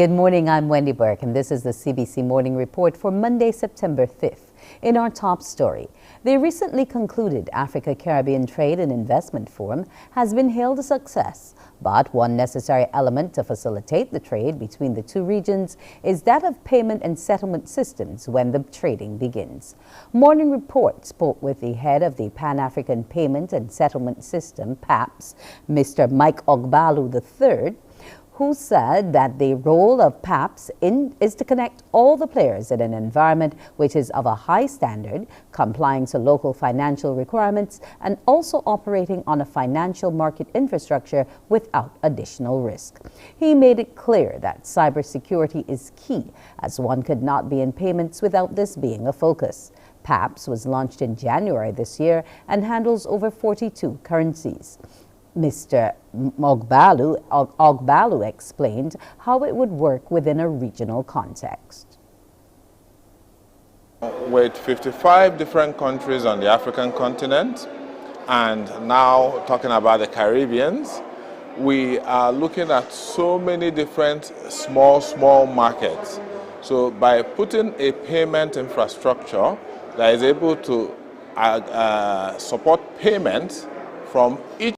Good morning, I'm Wendy Burke, and this is the CBC Morning Report for Monday, September 5th. In our top story, the recently concluded Africa-Caribbean Trade and Investment Forum has been hailed a success, but one necessary element to facilitate the trade between the two regions is that of payment and settlement systems when the trading begins. Morning Report spoke with the head of the Pan-African Payment and Settlement System, PAPS, Mr. Mike Ogbalu III, who said that the role of PAPS is to connect all the players in an environment which is of a high standard, complying to local financial requirements, and also operating on a financial market infrastructure without additional risk. He made it clear that cybersecurity is key, as one could not be in payments without this being a focus. PAPS was launched in January this year and handles over 42 currencies. Mr. Ogbalu explained how it would work within a regional context. With 55 different countries on the African continent and now talking about the Caribbeans, we are looking at so many different small markets. So by putting a payment infrastructure that is able to support payments from each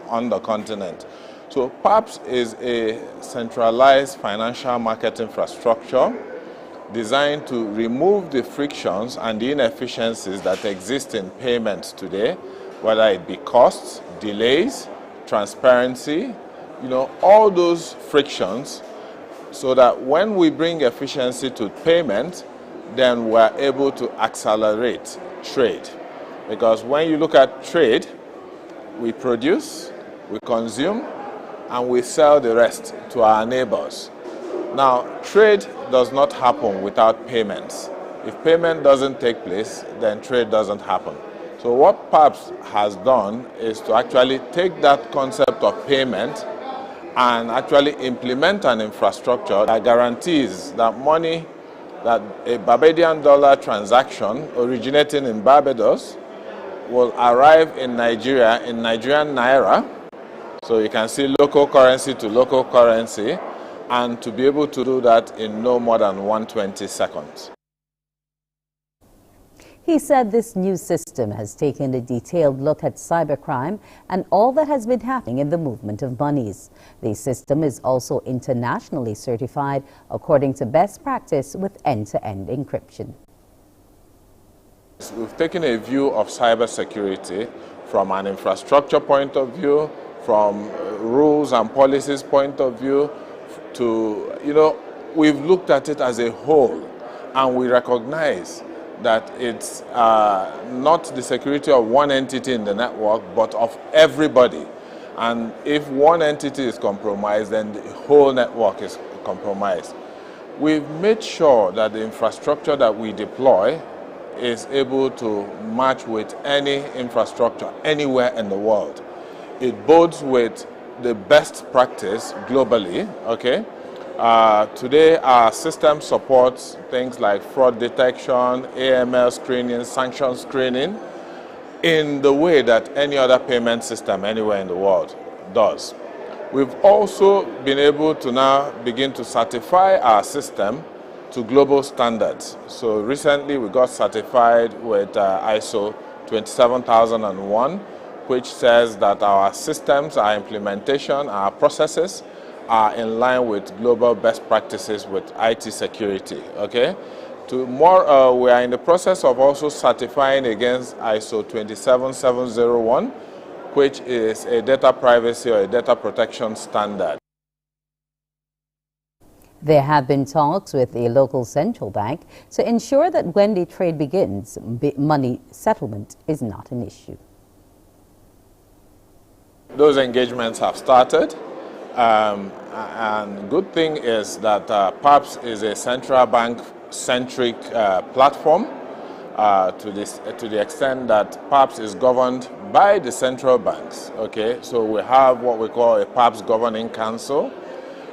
on the continent. So PAPS is a centralized financial market infrastructure designed to remove the frictions and the inefficiencies that exist in payments today, whether it be costs, delays, transparency, all those frictions, so that when we bring efficiency to payment, then we're able to accelerate trade. Because when you look at trade, we produce, we consume, and we sell the rest to our neighbors. Now, trade does not happen without payments. If payment doesn't take place, then trade doesn't happen. So what PAPS has done is to actually take that concept of payment and actually implement an infrastructure that guarantees that money, that a Barbadian dollar transaction originating in Barbados will arrive in Nigeria in Nigerian naira. So you can see local currency to local currency, and to be able to do that in no more than 120 seconds. He said this new system has taken a detailed look at cybercrime and all that has been happening in the movement of monies. The system is also internationally certified according to best practice with end-to-end encryption. We've taken a view of cybersecurity from an infrastructure point of view, from rules and policies point of view, to, we've looked at it as a whole, and we recognize that it's not the security of one entity in the network, but of everybody. And if one entity is compromised, then the whole network is compromised. We've made sure that the infrastructure that we deploy is able to match with any infrastructure anywhere in the world. It bodes with the best practice globally, okay? Today, our system supports things like fraud detection, AML screening, sanction screening, in the way that any other payment system anywhere in the world does. We've also been able to now begin to certify our system to global standards. So recently we got certified with ISO 27001, which says that our systems, our implementation, our processes are in line with global best practices with IT security, okay? We are in the process of also certifying against ISO 27701, which is a data privacy or a data protection standard. There have been talks with the local central bank to ensure that when the trade begins, money settlement is not an issue. Those engagements have started, and good thing is that PAPS is a central bank-centric platform to the extent that PAPS is governed by the central banks. Okay, so we have what we call a PAPS Governing Council,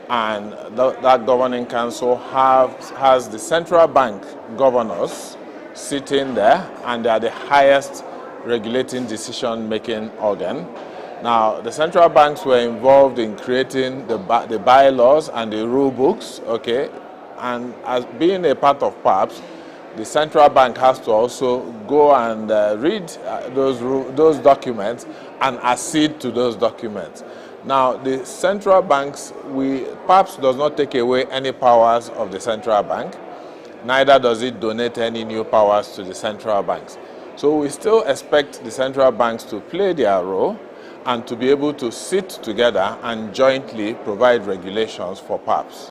and that Governing Council has the central bank governors sitting there, and they are the highest regulating decision-making organ. Now, the central banks were involved in creating the bylaws and the rule books, okay? And as being a part of PAPS, the central bank has to also go and read those documents and accede to those documents. Now, the central banks, PAPS does not take away any powers of the central bank, neither does it donate any new powers to the central banks. So we still expect the central banks to play their role and to be able to sit together and jointly provide regulations for PAPS.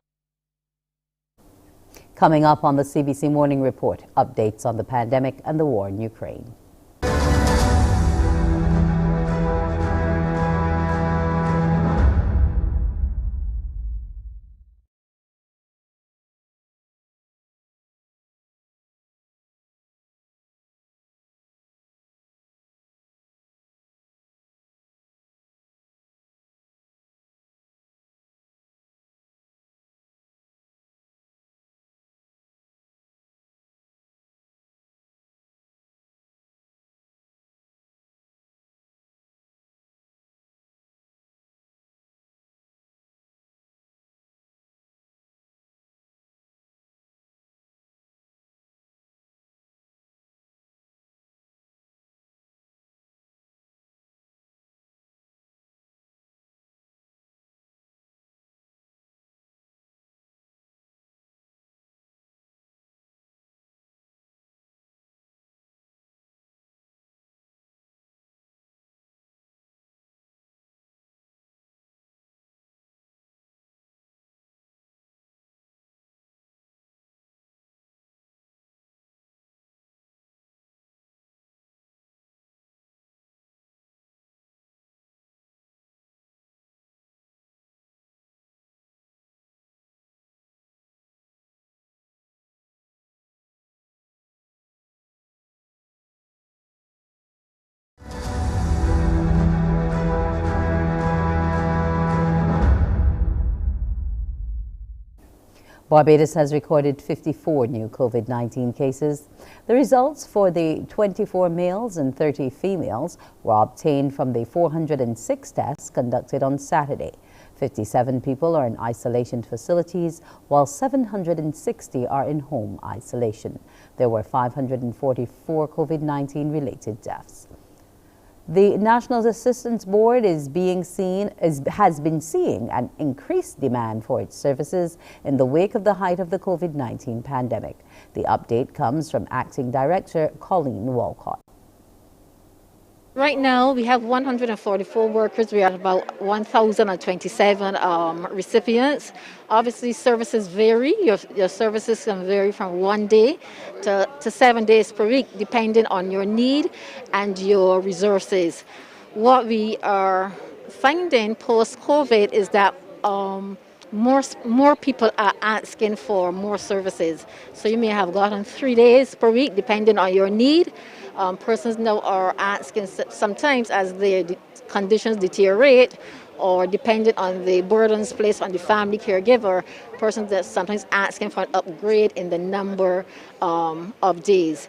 Coming up on the CBC Morning Report, updates on the pandemic and the war in Ukraine. Barbados has recorded 54 new COVID-19 cases. The results for the 24 males and 30 females were obtained from the 406 tests conducted on Saturday. 57 people are in isolation facilities, while 760 are in home isolation. There were 544 COVID-19 related deaths. The National Assistance Board has been seeing an increased demand for its services in the wake of the height of the COVID-19 pandemic. The update comes from Acting Director Colleen Walcott. Right now, we have 144 workers. We are about 1,027 recipients. Obviously, services vary. Your services can vary from 1 day to 7 days per week, depending on your need and your resources. What we are finding post-COVID is that more people are asking for more services. So you may have gotten 3 days per week, depending on your need. Persons now are asking sometimes as their conditions deteriorate, or depending on the burdens placed on the family caregiver, persons that sometimes asking for an upgrade in the number of days.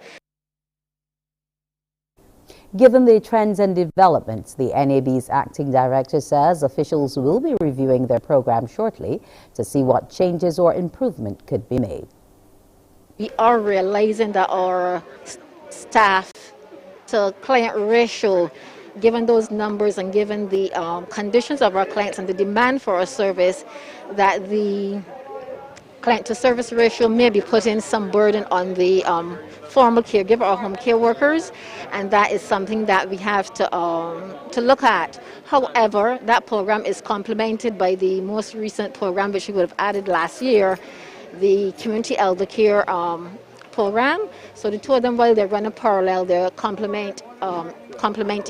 Given the trends and developments, the NAB's acting director says officials will be reviewing their program shortly to see what changes or improvement could be made. We are realizing that our staff to client ratio, given those numbers and given the conditions of our clients and the demand for our service, that the client to service ratio may be putting some burden on the formal caregiver or home care workers, and that is something that we have to look at. However, that program is complemented by the most recent program which we would have added last year, the community elder care program. So the two of them, while they're running parallel, they complement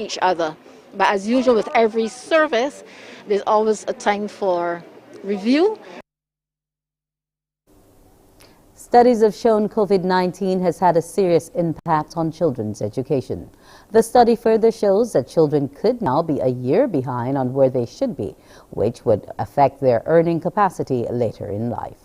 each other. But as usual with every service, there's always a time for review. Studies have shown COVID-19 has had a serious impact on children's education. The study further shows that children could now be a year behind on where they should be, which would affect their earning capacity later in life.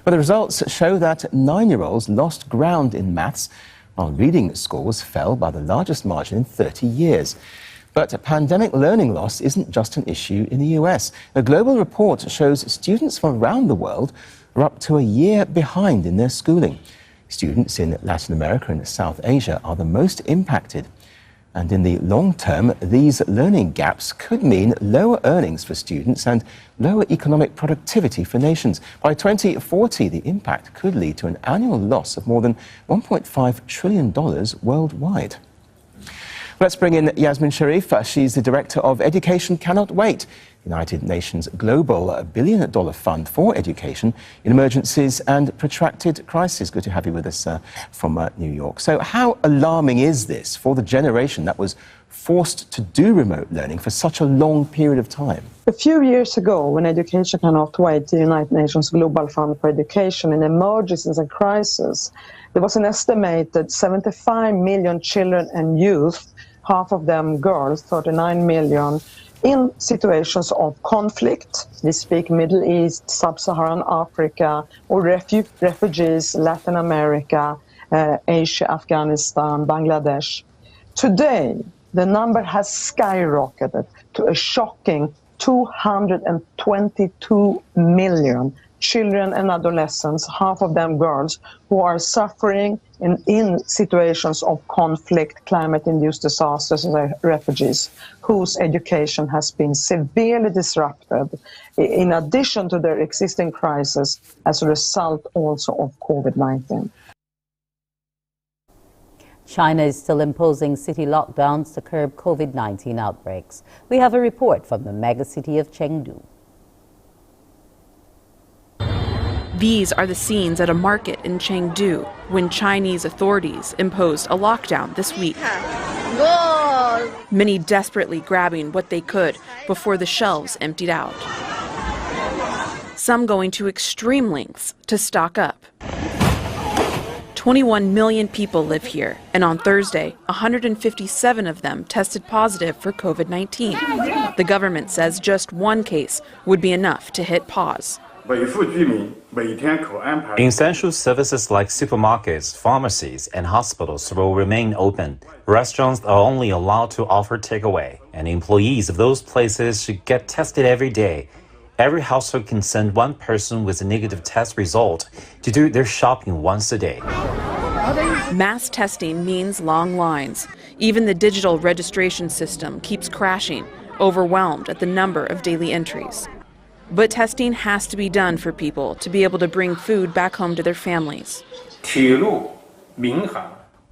But the results show that 9-year-olds lost ground in maths, while reading scores fell by the largest margin in 30 years. But pandemic learning loss isn't just an issue in the US. A global report shows students from around the world are up to a year behind in their schooling. Students in Latin America and South Asia are the most impacted. And in the long term, these learning gaps could mean lower earnings for students and lower economic productivity for nations. By 2040, the impact could lead to an annual loss of more than $1.5 trillion worldwide. Let's bring in Yasmin Sharif. She's the Director of Education Cannot Wait, United Nations Global $1 billion Fund for Education in Emergencies and Protracted Crises. Good to have you with us from New York. So how alarming is this for the generation that was forced to do remote learning for such a long period of time? A few years ago, when Education Cannot Wait, the United Nations Global Fund for Education in Emergencies and Crises, there was an estimated 75 million children and youth, half of them girls, 39 million, in situations of conflict. We speak Middle East, Sub-Saharan Africa, or refugees, Latin America, Asia, Afghanistan, Bangladesh. Today, the number has skyrocketed to a shocking 222 million children and adolescents, half of them girls, who are suffering in situations of conflict, climate-induced disasters, and refugees, whose education has been severely disrupted, in addition to their existing crisis, as a result also of COVID-19. China is still imposing city lockdowns to curb COVID-19 outbreaks. We have a report from the megacity of Chengdu. These are the scenes at a market in Chengdu when Chinese authorities imposed a lockdown this week. Many desperately grabbing what they could before the shelves emptied out. Some going to extreme lengths to stock up. 21 million people live here, and on Thursday, 157 of them tested positive for COVID-19. The government says just one case would be enough to hit pause. Essential services like supermarkets, pharmacies, and hospitals will remain open. Restaurants are only allowed to offer takeaway, and employees of those places should get tested every day. Every household can send one person with a negative test result to do their shopping once a day. Mass testing means long lines. Even the digital registration system keeps crashing, overwhelmed at the number of daily entries. But testing has to be done for people to be able to bring food back home to their families.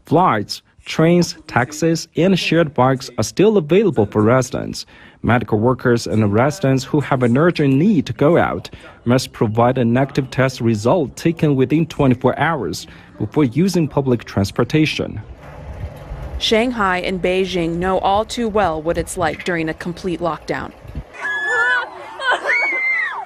Flights, trains, taxis, and shared bikes are still available for residents. Medical workers and residents who have an urgent need to go out must provide a negative test result taken within 24 hours before using public transportation. Shanghai and Beijing know all too well what it's like during a complete lockdown.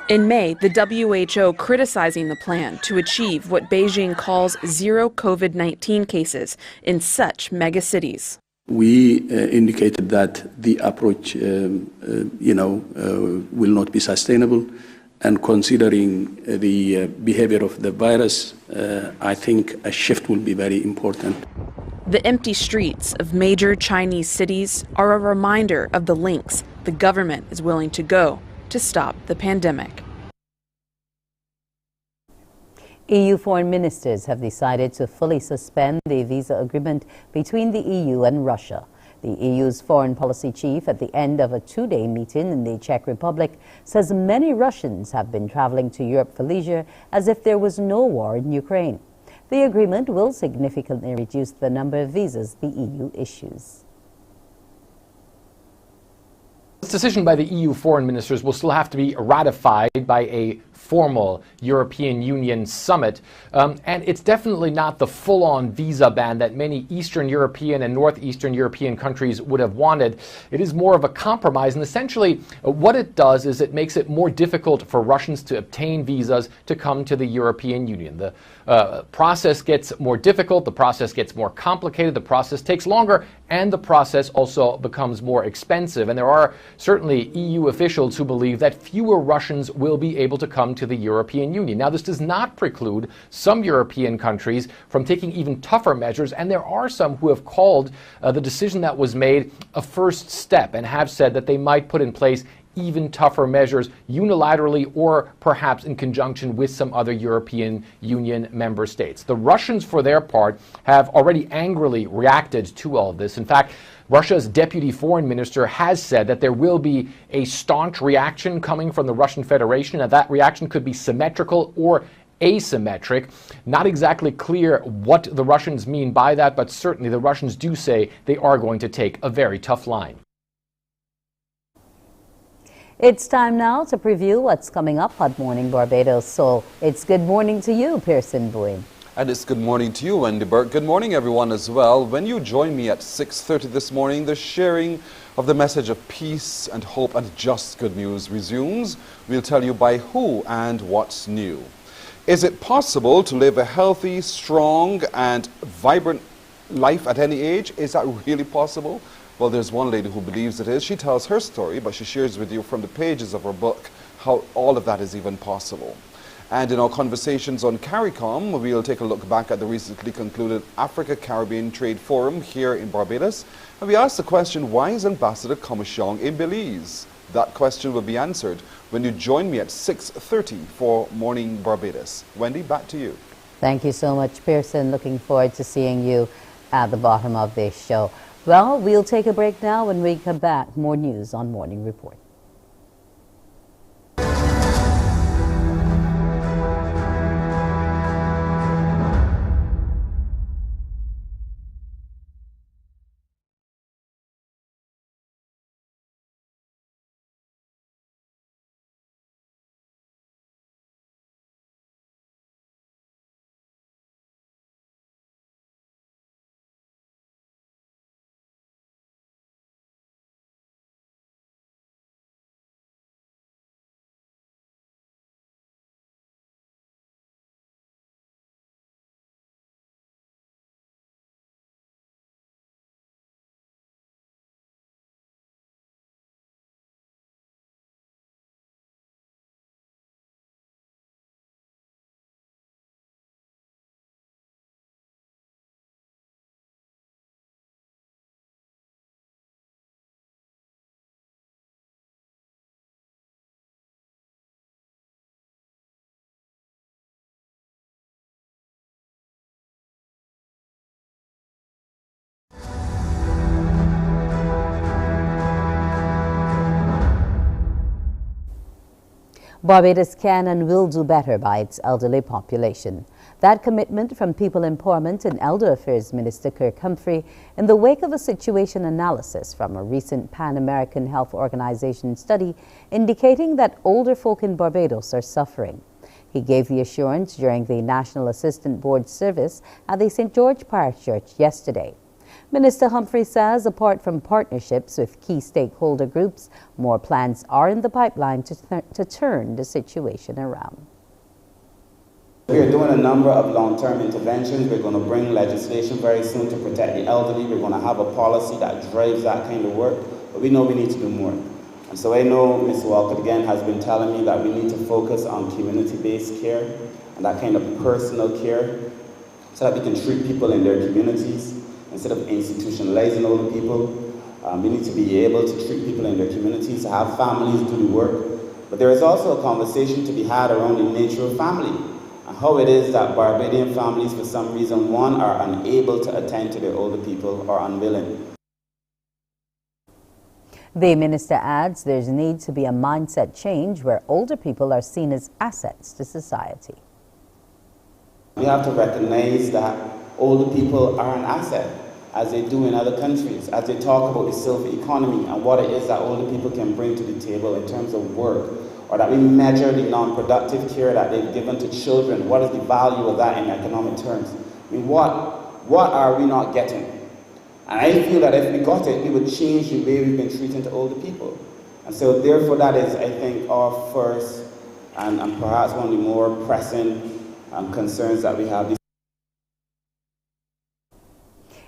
In May, the WHO criticizing the plan to achieve what Beijing calls zero COVID-19 cases in such megacities. We indicated that the approach, will not be sustainable. And considering the behavior of the virus, I think a shift will be very important. The empty streets of major Chinese cities are a reminder of the lengths the government is willing to go to stop the pandemic. EU foreign ministers have decided to fully suspend the visa agreement between the EU and Russia. The EU's foreign policy chief, at the end of a two-day meeting in the Czech Republic, says many Russians have been traveling to Europe for leisure as if there was no war in Ukraine. The agreement will significantly reduce the number of visas the EU issues. This decision by the EU foreign ministers will still have to be ratified by a formal European Union summit, and it's definitely not the full-on visa ban that many Eastern European and Northeastern European countries would have wanted. It is more of a compromise, and essentially what it does is it makes it more difficult for Russians to obtain visas to come to the European Union. The process gets more difficult, the process gets more complicated, the process takes longer, and the process also becomes more expensive. And there are certainly EU officials who believe that fewer Russians will be able to come to the European Union. Now, this does not preclude some European countries from taking even tougher measures, and there are some who have called the decision that was made a first step and have said that they might put in place even tougher measures unilaterally or perhaps in conjunction with some other European Union member states. The Russians, for their part, have already angrily reacted to all of this. In fact, Russia's deputy foreign minister has said that there will be a staunch reaction coming from the Russian Federation, and that reaction could be symmetrical or asymmetric. Not exactly clear what the Russians mean by that, but certainly the Russians do say they are going to take a very tough line. It's time now to preview what's coming up on Morning Barbados. So it's good morning to you, Pearson Boyd. And it's good morning to you, Wendy Burke. Good morning, everyone, as well. When you join me at 6:30 this morning, the sharing of the message of peace and hope and just good news resumes. We'll tell you by who and what's new. Is it possible to live a healthy, strong, and vibrant life at any age? Is that really possible? Well, there's one lady who believes it is. She tells her story, but she shares with you from the pages of her book how all of that is even possible. And in our conversations on Caricom, we'll take a look back at the recently concluded Africa-Caribbean Trade Forum here in Barbados. And we asked the question, why is Ambassador Comishong in Belize? That question will be answered when you join me at 6:30 for Morning Barbados. Wendy, back to you. Thank you so much, Pearson. Looking forward to seeing you at the bottom of this show. Well, we'll take a break now. When we come back, more news on Morning Report. Barbados can and will do better by its elderly population. That commitment from People Empowerment and Elder Affairs Minister Caricom in the wake of a situation analysis from a recent Pan-American Health Organization study indicating that older folk in Barbados are suffering. He gave the assurance during the National Assistant Board service at the St. George Parish Church yesterday. Minister Humphrey says apart from partnerships with key stakeholder groups, more plans are in the pipeline to turn the situation around. We are doing a number of long-term interventions. We're going to bring legislation very soon to protect the elderly. We're going to have a policy that drives that kind of work, but we know we need to do more. And so I know Ms. Walcott again has been telling me that we need to focus on community-based care and that kind of personal care so that we can treat people in their communities instead of institutionalizing older people. We need to be able to treat people in their communities, have families do the work. But there is also a conversation to be had around the nature of family and how it is that Barbadian families, for some reason, one, are unable to attend to their older people or unwilling. The minister adds there's need to be a mindset change where older people are seen as assets to society. We have to recognize that older people are an asset, as they do in other countries, as they talk about the silver economy and what it is that older people can bring to the table in terms of work, or that we measure the non-productive care that they've given to children. What is the value of that in economic terms? I mean, what are we not getting? And I feel that if we got it, we would change the way we've been treating the older people. And so therefore that is, I think, our first and perhaps one of the more pressing concerns that we have.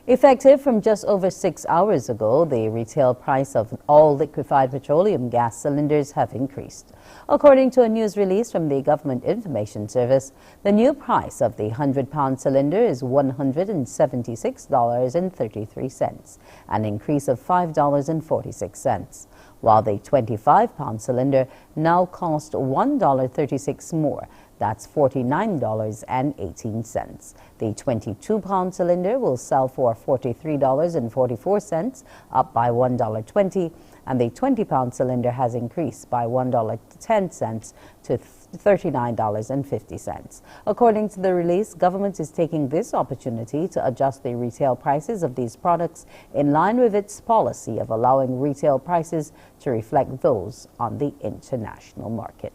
Effective from just over 6 hours ago, the retail price of all liquefied petroleum gas cylinders have increased. According to a news release from the Government Information Service, the new price of the 100-pound cylinder is $176.33, an increase of $5.46, while the 25-pound cylinder now costs $1.36 more. That's $49.18. The 22-pound cylinder will sell for $43.44, up by $1.20, and the 20-pound cylinder has increased by $1.10 to $39.50. According to the release, government is taking this opportunity to adjust the retail prices of these products in line with its policy of allowing retail prices to reflect those on the international market.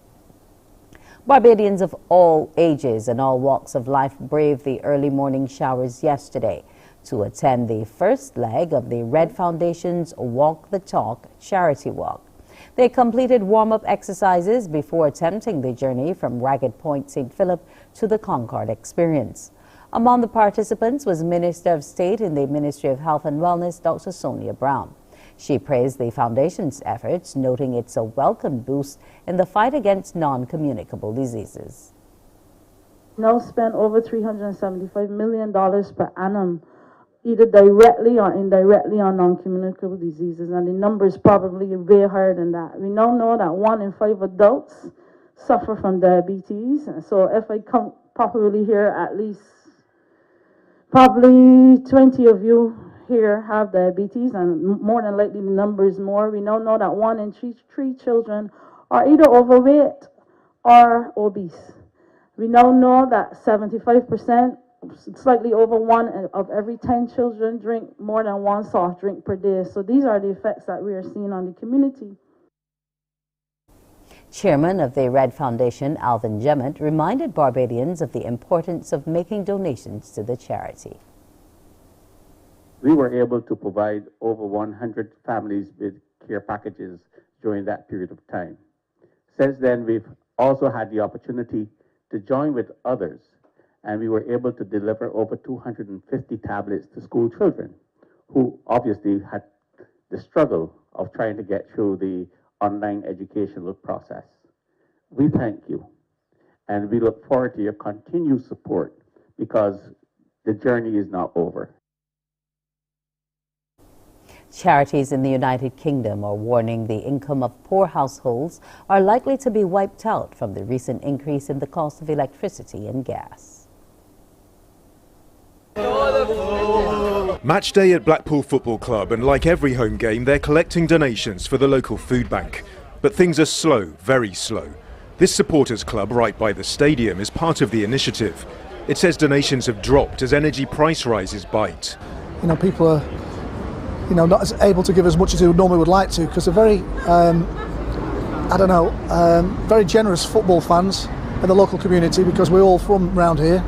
Barbadians of all ages and all walks of life braved the early morning showers yesterday to attend the first leg of the Red Foundation's Walk the Talk charity walk. They completed warm-up exercises before attempting the journey from Ragged Point, St. Philip to the Concord Experience. Among the participants was Minister of State in the Ministry of Health and Wellness, Dr. Sonia Brown. She praised the Foundation's efforts, noting it's a welcome boost in the fight against non-communicable diseases. Now spend over $375 million per annum, either directly or indirectly on non-communicable diseases, and the number is probably way higher than that. We now know that 1 in 5 adults suffer from diabetes, so if I count properly here, at least probably 20 of you here have diabetes, and more than likely the number is more. We now know that 1 in 3 children are either overweight or obese. We now know that 75%, slightly over 1 of every 10 children drink more than 1 soft drink per day. So these are the effects that we are seeing on the community. Chairman of the Red Foundation, Alvin Jemmett, reminded Barbadians of the importance of making donations to the charity. We were able to provide over 100 families with care packages during that period of time. Since then, we've also had the opportunity to join with others, and we were able to deliver over 250 tablets to school children who obviously had the struggle of trying to get through the online educational process. We thank you, and we look forward to your continued support because the journey is not over. Charities in the United Kingdom are warning the income of poor households are likely to be wiped out from the recent increase in the cost of electricity and gas. Match day at Blackpool Football Club, and like every home game, they're collecting donations for the local food bank. But things are slow, very slow. This supporters club right by the stadium is part of the initiative. It says donations have dropped as energy price rises bite. You know, people are not as able to give as much as they normally would like to, because they're very, very generous football fans in the local community, because we're all from around here,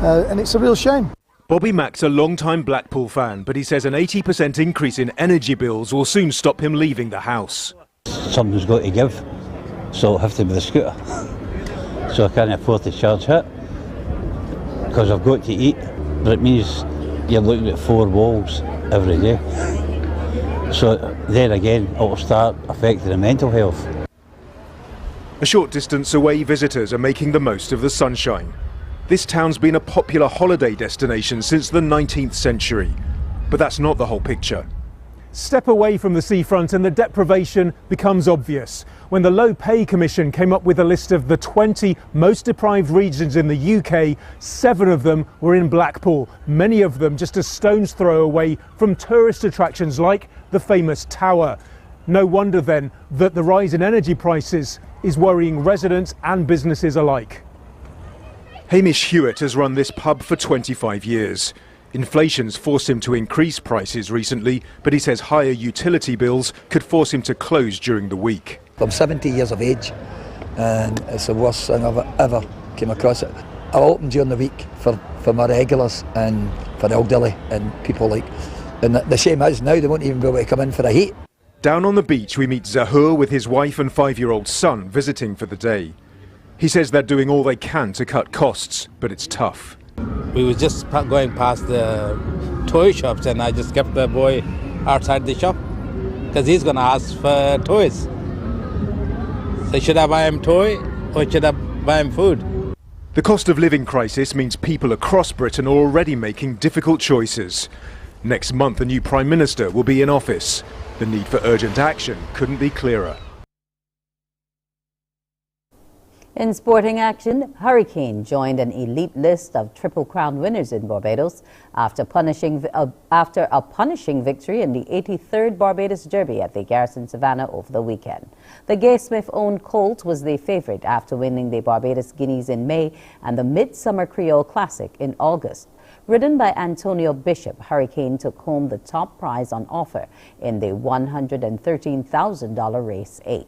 and it's a real shame. Bobby Mack's a long-time Blackpool fan, but he says an 80% increase in energy bills will soon stop him leaving the house. Something's got to give, so I'll have to be the scooter. So I can't afford to charge it, because I've got to eat, but it means you're looking at 4 walls every day. So then again, it'll start affecting the mental health. A short distance away, visitors are making the most of the sunshine. This town's been a popular holiday destination since the 19th century. But that's not the whole picture. Step away from the seafront and the deprivation becomes obvious. When the Low Pay Commission came up with a list of the 20 most deprived regions in the UK, 7 of them were in Blackpool, many of them just a stone's throw away from tourist attractions like the famous Tower. No wonder then that the rise in energy prices is worrying residents and businesses alike. Hamish Hewitt has run this pub for 25 years. Inflation's forced him to increase prices recently, but he says higher utility bills could force him to close during the week. I'm 70 years of age, and it's the worst thing I've ever came across it. I open during the week for my regulars and for the elderly and people like, and the shame is now they won't even be able to come in for the heat. Down on the beach we meet Zahur with his wife and 5-year-old son visiting for the day. He says they're doing all they can to cut costs, but it's tough. We were just going past the toy shops, and I just kept the boy outside the shop because he's going to ask for toys. So should I buy him toy or should I buy him food? The cost of living crisis means people across Britain are already making difficult choices. Next month, a new Prime Minister will be in office. The need for urgent action couldn't be clearer. In sporting action, Hurricane joined an elite list of Triple Crown winners in Barbados after a punishing victory in the 83rd Barbados Derby at the Garrison Savannah over the weekend. The Gay Smith-owned colt was the favorite after winning the Barbados Guineas in May and the Midsummer Creole Classic in August. Ridden by Antonio Bishop, Hurricane took home the top prize on offer in the $113,000 race 8.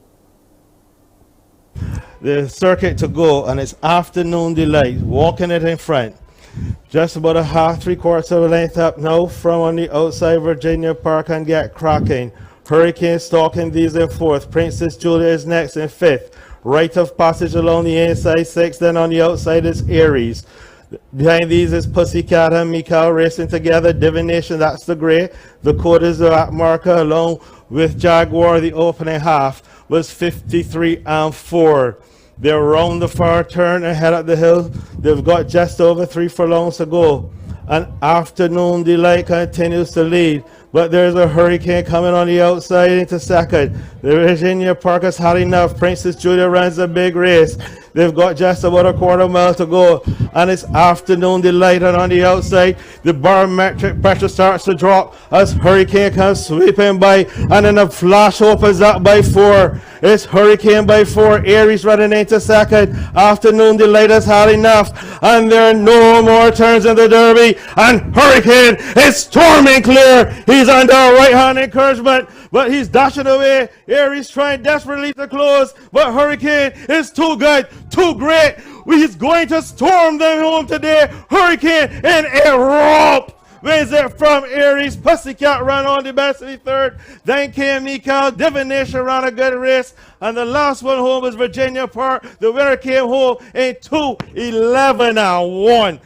The circuit to go, and it's Afternoon Delight, walking it in front. Just about a half, 3/4 of a length up now from on the outside Virginia Park and get cracking. Hurricane stalking these in fourth. Princess Julia is next in fifth. Right of passage along the inside sixth, then on the outside is Aries. Behind these is Pussycat and Mikal racing together. Divination, that's the grey. The code is the marker along with Jaguar. The opening half was 53-4. They're round the far turn and head up the hill. They've got just over 3 furlongs to go. And Afternoon Delight continues to lead, but there's a Hurricane coming on the outside into second. The Virginia Park has had enough. Princess Julia runs a big race. They've got just about a quarter mile to go, and it's Afternoon Delight, and on the outside the barometric pressure starts to drop as Hurricane comes sweeping by, and then the flash opens up by 4. It's Hurricane by 4. Aries running into second. Afternoon Delight has had enough, and there are no more turns in the Derby, and Hurricane is storming clear. He's under a right hand encouragement, but he's dashing away. Aries trying desperately to close, but Hurricane is too good, too great. He's going to storm them home today. Hurricane in a romp wins it from Aries. Pussycat ran on the best of the third. Then came Mikal. Divination ran a good race. And the last one home was Virginia Park. The winner came home in 2:11-1.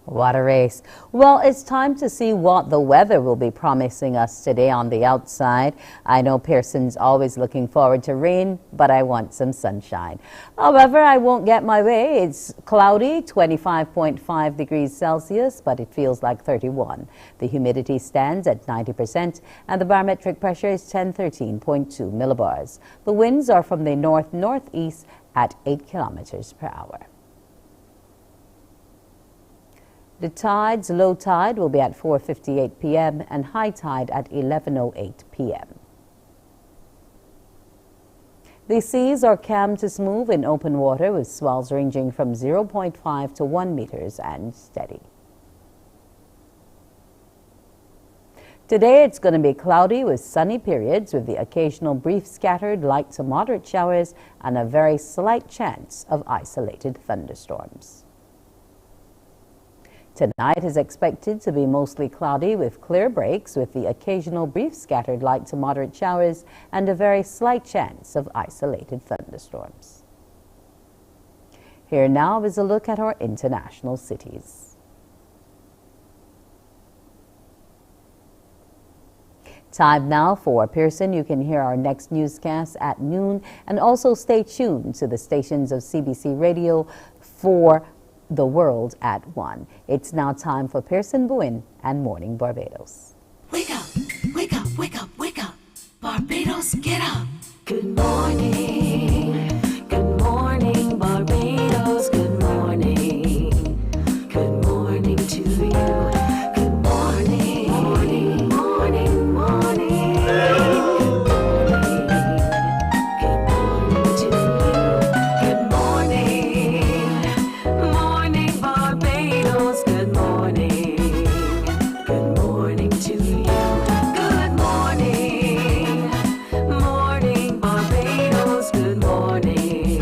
What a race. Well, it's time to see what the weather will be promising us today on the outside. I know Pearson's always looking forward to rain, but I want some sunshine. However, I won't get my way. It's cloudy, 25.5 degrees Celsius, but it feels like 31. The humidity stands at 90%, and the barometric pressure is 1013.2 millibars. The winds are from the north-northeast at 8 kilometers per hour. The tides, low tide will be at 4:58 p.m. and high tide at 11:08 p.m. The seas are calm to smooth in open water with swells ranging from 0.5 to 1 meters and steady. Today it's going to be cloudy with sunny periods with the occasional brief scattered light to moderate showers and a very slight chance of isolated thunderstorms. Tonight is expected to be mostly cloudy with clear breaks with the occasional brief scattered light to moderate showers and a very slight chance of isolated thunderstorms. Here now is a look at our international cities. Time now for Pearson. You can hear our next newscast at noon, and also stay tuned to the stations of CBC Radio for the world at 1. It's now time for Pearson Bowen and Morning Barbados. Wake up, wake up, wake up, wake up. Barbados, get up. Good morning. Good morning, Barbados. Good morning. Good morning to you. Good morning. Morning, morning, morning. Good morning to you. Good morning. Morning, Barbados. Good morning. Good morning to you. Good morning. Morning, Barbados. Good morning.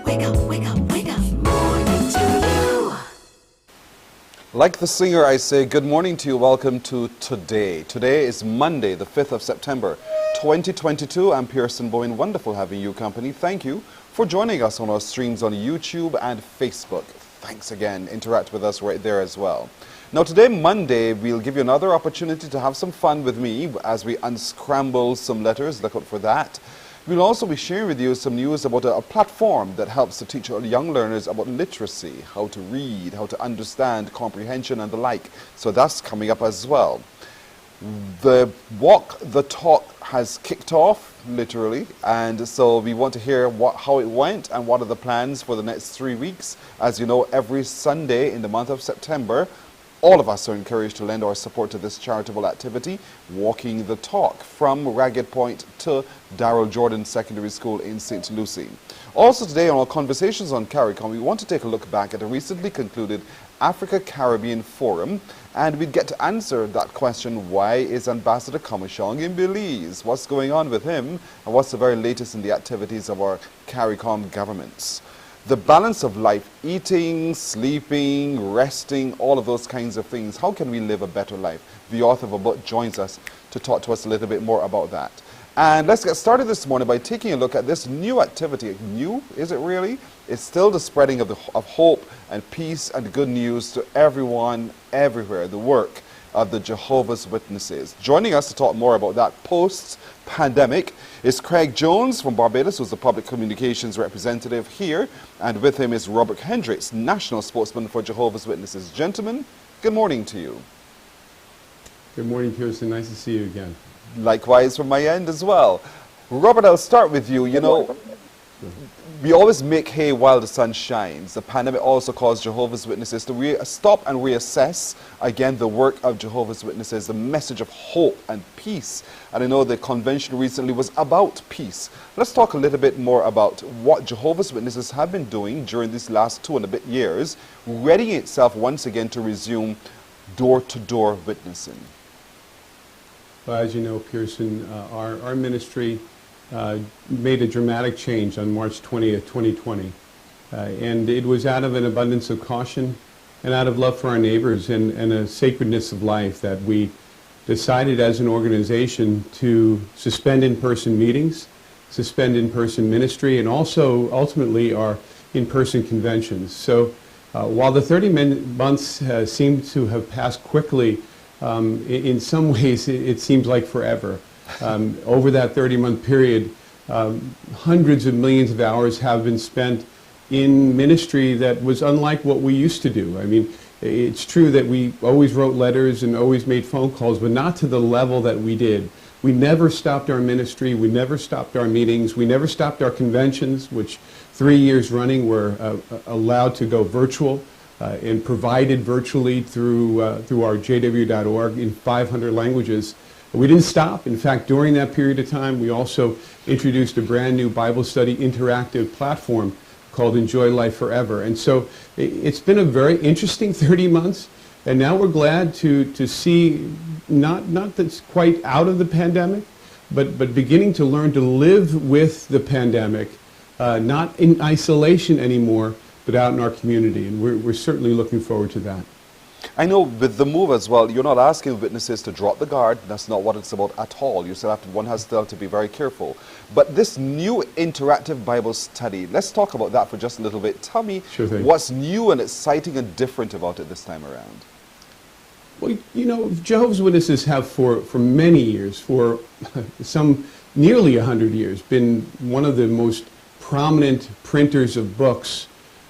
Wake up, wake up, wake up. Morning to you. Like the singer, I say good morning to you. Welcome to Today. Today is Monday, the 5th of September, 2022. I'm Pearson Bowen. Wonderful having you company. Thank you for joining us on our streams on YouTube and Facebook. thanks again. Interact with us right there as well. Now today, Monday, we'll give you another opportunity to have some fun with me as we unscramble some letters. Look out for that. We'll also be sharing with you some news about a platform that helps to teach our young learners about literacy, how to read, how to understand, comprehension and the like. So that's coming up as well. The walk, the talk has kicked off, literally, and so we want to hear how it went and what are the plans for the next 3 weeks. As you know, every Sunday in the month of September, all of us are encouraged to lend our support to this charitable activity, Walking the Talk, from Ragged Point to Darrell Jordan Secondary School in St. Lucie. Also today on our Conversations on Caricom, we want to take a look back at a recently concluded Africa-Caribbean Forum, and we'd get to answer that question, why is Ambassador Comishong in Belize? What's going on with him? And what's the very latest in the activities of our Caricom governments? The balance of life, eating, sleeping, resting, all of those kinds of things. How can we live a better life? The author of a book joins us to talk to us a little bit more about that. And let's get started this morning by taking a look at this new activity. New, is it really? It's still the spreading of hope and peace and good news to everyone, everywhere. The work of the Jehovah's Witnesses. Joining us to talk more about that post-pandemic is Craig Jones from Barbados, who's the public communications representative here. And with him is Robert Hendricks, national spokesman for Jehovah's Witnesses. Gentlemen, good morning to you. Good morning, Pearson. Nice to see you again. Likewise from my end as well. Robert, I'll start with you. You know, we always make hay while the sun shines. The pandemic also caused Jehovah's Witnesses to stop and reassess again the work of Jehovah's Witnesses, the message of hope and peace. And I know the convention recently was about peace. Let's talk a little bit more about what Jehovah's Witnesses have been doing during these last 2 and a bit years, readying itself once again to resume door-to-door witnessing. Well, as you know, Pearson, our ministry made a dramatic change on March 20th, 2020. And it was out of an abundance of caution and out of love for our neighbors and a sacredness of life that we decided as an organization to suspend in-person meetings, suspend in-person ministry, and also ultimately our in-person conventions. So while the 30 months seem to have passed quickly, in some ways it seems like forever. Over that 30-month period, hundreds of millions of hours have been spent in ministry that was unlike what we used to do. I mean, it's true that we always wrote letters and always made phone calls, but not to the level that we did. We never stopped our ministry, we never stopped our meetings, we never stopped our conventions, which 3 years running were allowed to go virtual and provided virtually through our jw.org in 500 languages. We didn't stop. In fact, during that period of time, we also introduced a brand new Bible study interactive platform called Enjoy Life Forever. And so it's been a very interesting 30 months. And now we're glad to see not that's quite out of the pandemic, but beginning to learn to live with the pandemic, not in isolation anymore, but out in our community. And we're certainly looking forward to that. I know with the move as well, you're not asking witnesses to drop the guard. That's not what it's about at all. You still have to, one has still to be very careful. But this new interactive Bible study, let's talk about that for just a little bit. Tell me what's new and exciting and different about it this time around. Well, you know, Jehovah's Witnesses have for many years, for some nearly 100 years, been one of the most prominent printers of books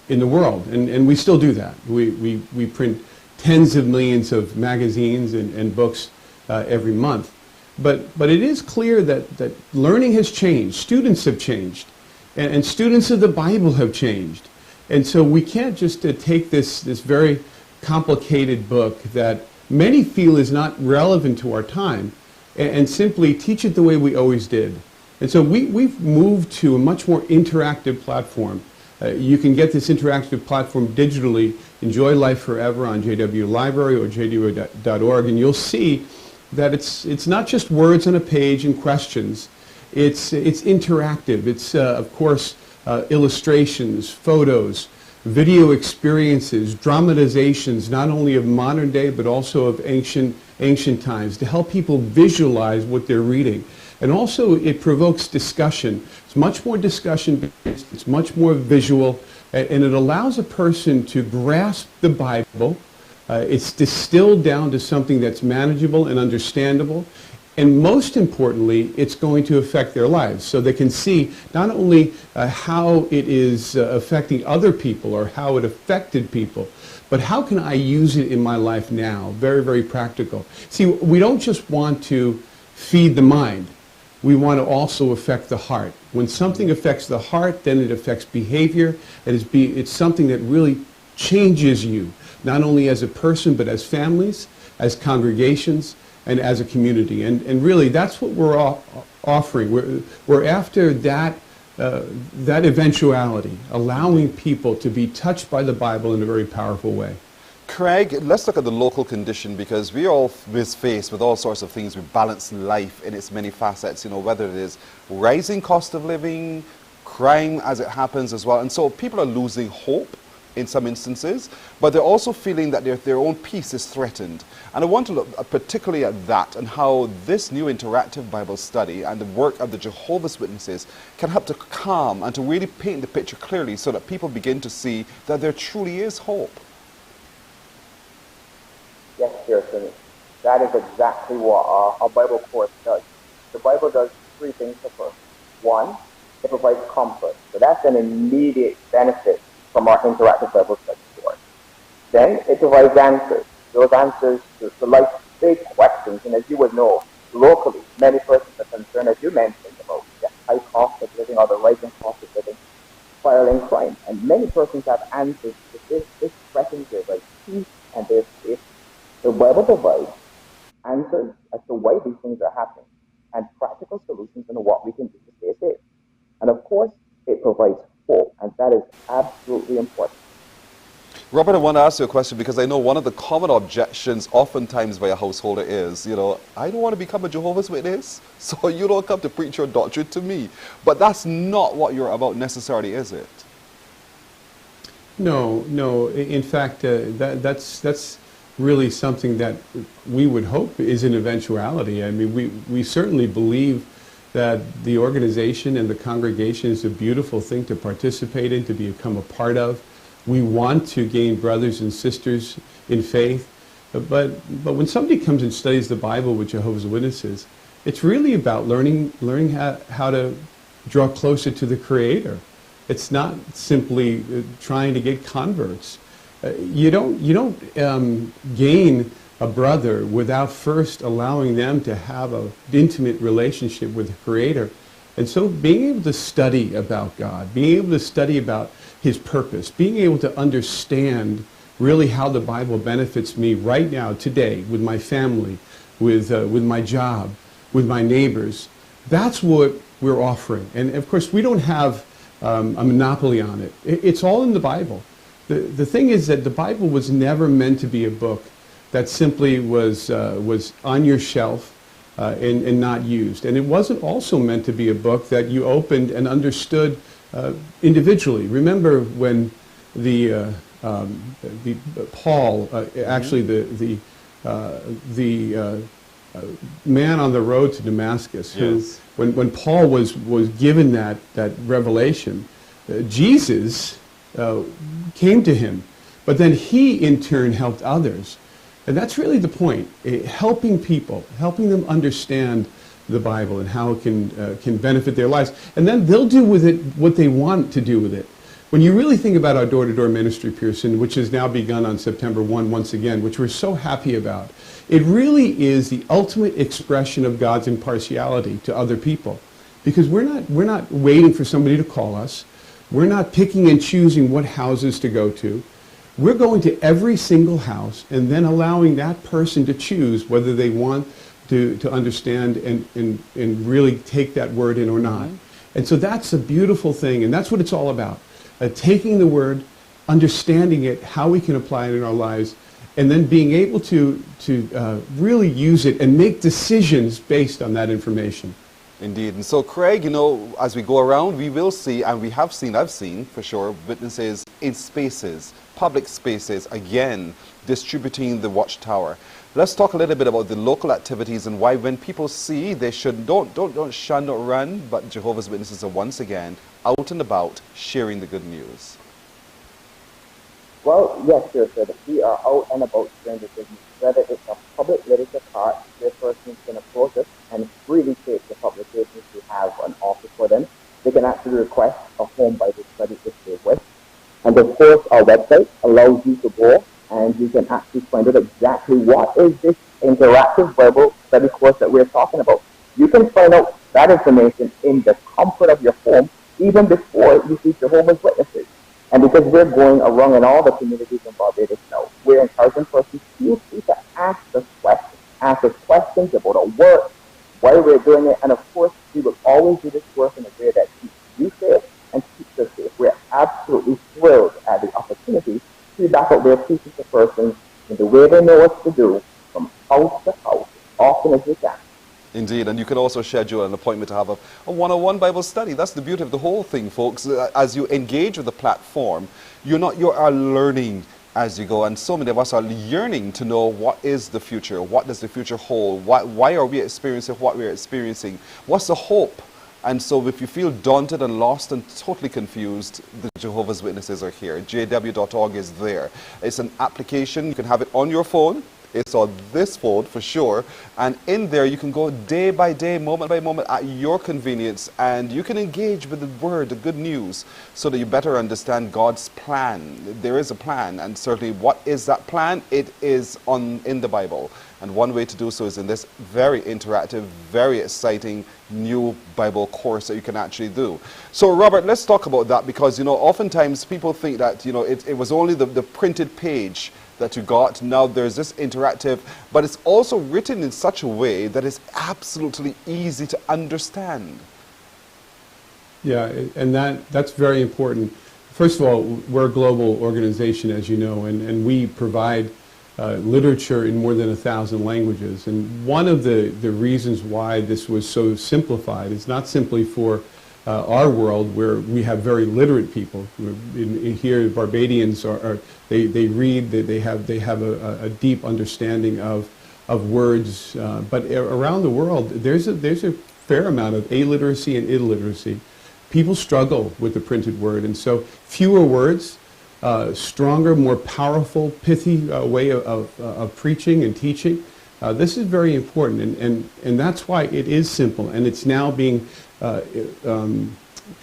in the world. And we still do that. We print tens of millions of magazines and books every month. But it is clear that learning has changed. Students have changed. And students of the Bible have changed. And so we can't just take this very complicated book that many feel is not relevant to our time and simply teach it the way we always did. And so we've moved to a much more interactive platform. You can get this interactive platform digitally, Enjoy Life Forever on JW Library or jw.org, and you'll see that it's not just words on a page and questions. It's interactive. It's, of course, illustrations, photos, video experiences, dramatizations, not only of modern day, but also of ancient times, to help people visualize what they're reading. And also it provokes discussion. It's much more discussion based, it's much more visual, And it allows a person to grasp the Bible. It's distilled down to something that's manageable and understandable. And most importantly, it's going to affect their lives. So they can see not only how it is affecting other people or how it affected people, but how can I use it in my life now? Very, very practical. See, we don't just want to feed the mind. We want to also affect the heart. When something affects the heart, then it affects behavior. It's something that really changes you, not only as a person, but as families, as congregations, and as a community. And really, that's what we're offering. We're after that eventuality, allowing people to be touched by the Bible in a very powerful way. Craig, let's look at the local condition, because we all faced with all sorts of things. We balance life in its many facets, you know, whether it is rising cost of living, crime as it happens as well. And so people are losing hope in some instances, but they're also feeling that their own peace is threatened. And I want to look particularly at that and how this new interactive Bible study and the work of the Jehovah's Witnesses can help to calm and to really paint the picture clearly so that people begin to see that there truly is hope. Yes, Pearson, that is exactly what our Bible course does. The Bible does three things for us. One, it provides comfort. So that's an immediate benefit from our interactive Bible study course. Then it provides answers. Those answers to life's big questions. And as you would know, locally, many persons are concerned, as you mentioned, about the high cost of living or the rising cost of living, spiraling crime. And many persons have answers to this threatens their right peace and their safety. The Bible provides answers as to why these things are happening and practical solutions on what we can do to stay safe. And of course, it provides hope, and that is absolutely important. Robert, I want to ask you a question, because I know one of the common objections oftentimes by a householder is, you know, I don't want to become a Jehovah's Witness, so you don't come to preach your doctrine to me. But that's not what you're about necessarily, is it? No. In fact, that's really something that we would hope is an eventuality. I mean, we certainly believe that the organization and the congregation is a beautiful thing to participate in, to become a part of. We want to gain brothers and sisters in faith. But when somebody comes and studies the Bible with Jehovah's Witnesses, it's really about learning how to draw closer to the Creator. It's not simply trying to get converts. You don't gain a brother without first allowing them to have an intimate relationship with the Creator. And so being able to study about God, being able to study about His purpose, being able to understand really how the Bible benefits me right now, today, with my family, with my job, with my neighbors, that's what we're offering. And of course, we don't have a monopoly on it. It's all in the Bible. The thing is that the Bible was never meant to be a book that simply was on your shelf and not used. And it wasn't also meant to be a book that you opened and understood individually. Remember when Paul, actually the man on the road to Damascus, yes, who, when Paul was given that revelation, Jesus came to him, but then he in turn helped others. And that's really the point, helping people, helping them understand the Bible and how it can benefit their lives. And then they'll do with it what they want to do with it. When you really think about our door-to-door ministry, Pearson, which has now begun on September 1 once again, which we're so happy about, it really is the ultimate expression of God's impartiality to other people. Because we're not waiting for somebody to call us. We're not picking and choosing what houses to go to. We're going to every single house and then allowing that person to choose whether they want to understand and really take that word in or not. And so that's a beautiful thing, and that's what it's all about. Taking the word, understanding it, how we can apply it in our lives, and then being able to really use it and make decisions based on that information. Indeed. And so, Craig, you know, as we go around, we will see, and we have seen, I've seen for sure, witnesses in spaces, public spaces, again, distributing the watchtower. Let's talk a little bit about the local activities and why when people see, they should don't shun, don't run, but Jehovah's Witnesses are once again out and about sharing the good news. Well, yes, sir. So that we are out and about sharing the business, whether it's a public literature card where persons can approach us and freely take the publications we have on offer for them. They can actually request a home Bible study if they wish. And of course, our website allows you to go and you can actually find out exactly what is this interactive Bible study course that we're talking about. You can find out that information in the comfort of your home even before you see Jehovah's Witnesses. And because we're going around in all the communities in Barbados now, we're encouraging persons to feel free to ask us questions. Ask us questions about our work, why we're doing it, and of course, we will always do this work in a way that keeps you safe and keeps us safe. We're absolutely thrilled at the opportunity to be back out there teaching the persons in the way they know what to do from house to house as often as we can. Indeed, and you can also schedule an appointment to have a one-on-one Bible study. That's the beauty of the whole thing, folks. As you engage with the platform, you are learning as you go, and so many of us are yearning to know what is the future, what does the future hold, why are we experiencing what we're experiencing, what's the hope? And so if you feel daunted and lost and totally confused, the Jehovah's Witnesses are here. JW.org is there. It's an application. You can have it on your phone. It's on this phone for sure, and in there you can go day by day, moment by moment at your convenience, and you can engage with the word, the good news, so that you better understand God's plan. There is a plan, and certainly what is that plan? It is in the Bible, and one way to do so is in this very interactive, very exciting new Bible course that you can actually do. So Robert, let's talk about that, because oftentimes people think that it was only the printed page that you got. Now there's this interactive, but it's also written in such a way that it's absolutely easy to understand. Yeah, and that's very important. First of all, we're a global organization, as you know, and we provide literature in more than 1,000 languages. And one of the reasons why this was so simplified is not simply for our world, where we have very literate people. Here, Barbadians they read, they have a deep understanding of words. But around the world, there's a fair amount of illiteracy and illiteracy. People struggle with the printed word, and so fewer words, stronger, more powerful, pithy way of preaching and teaching. This is very important, and that's why it is simple, and it's now being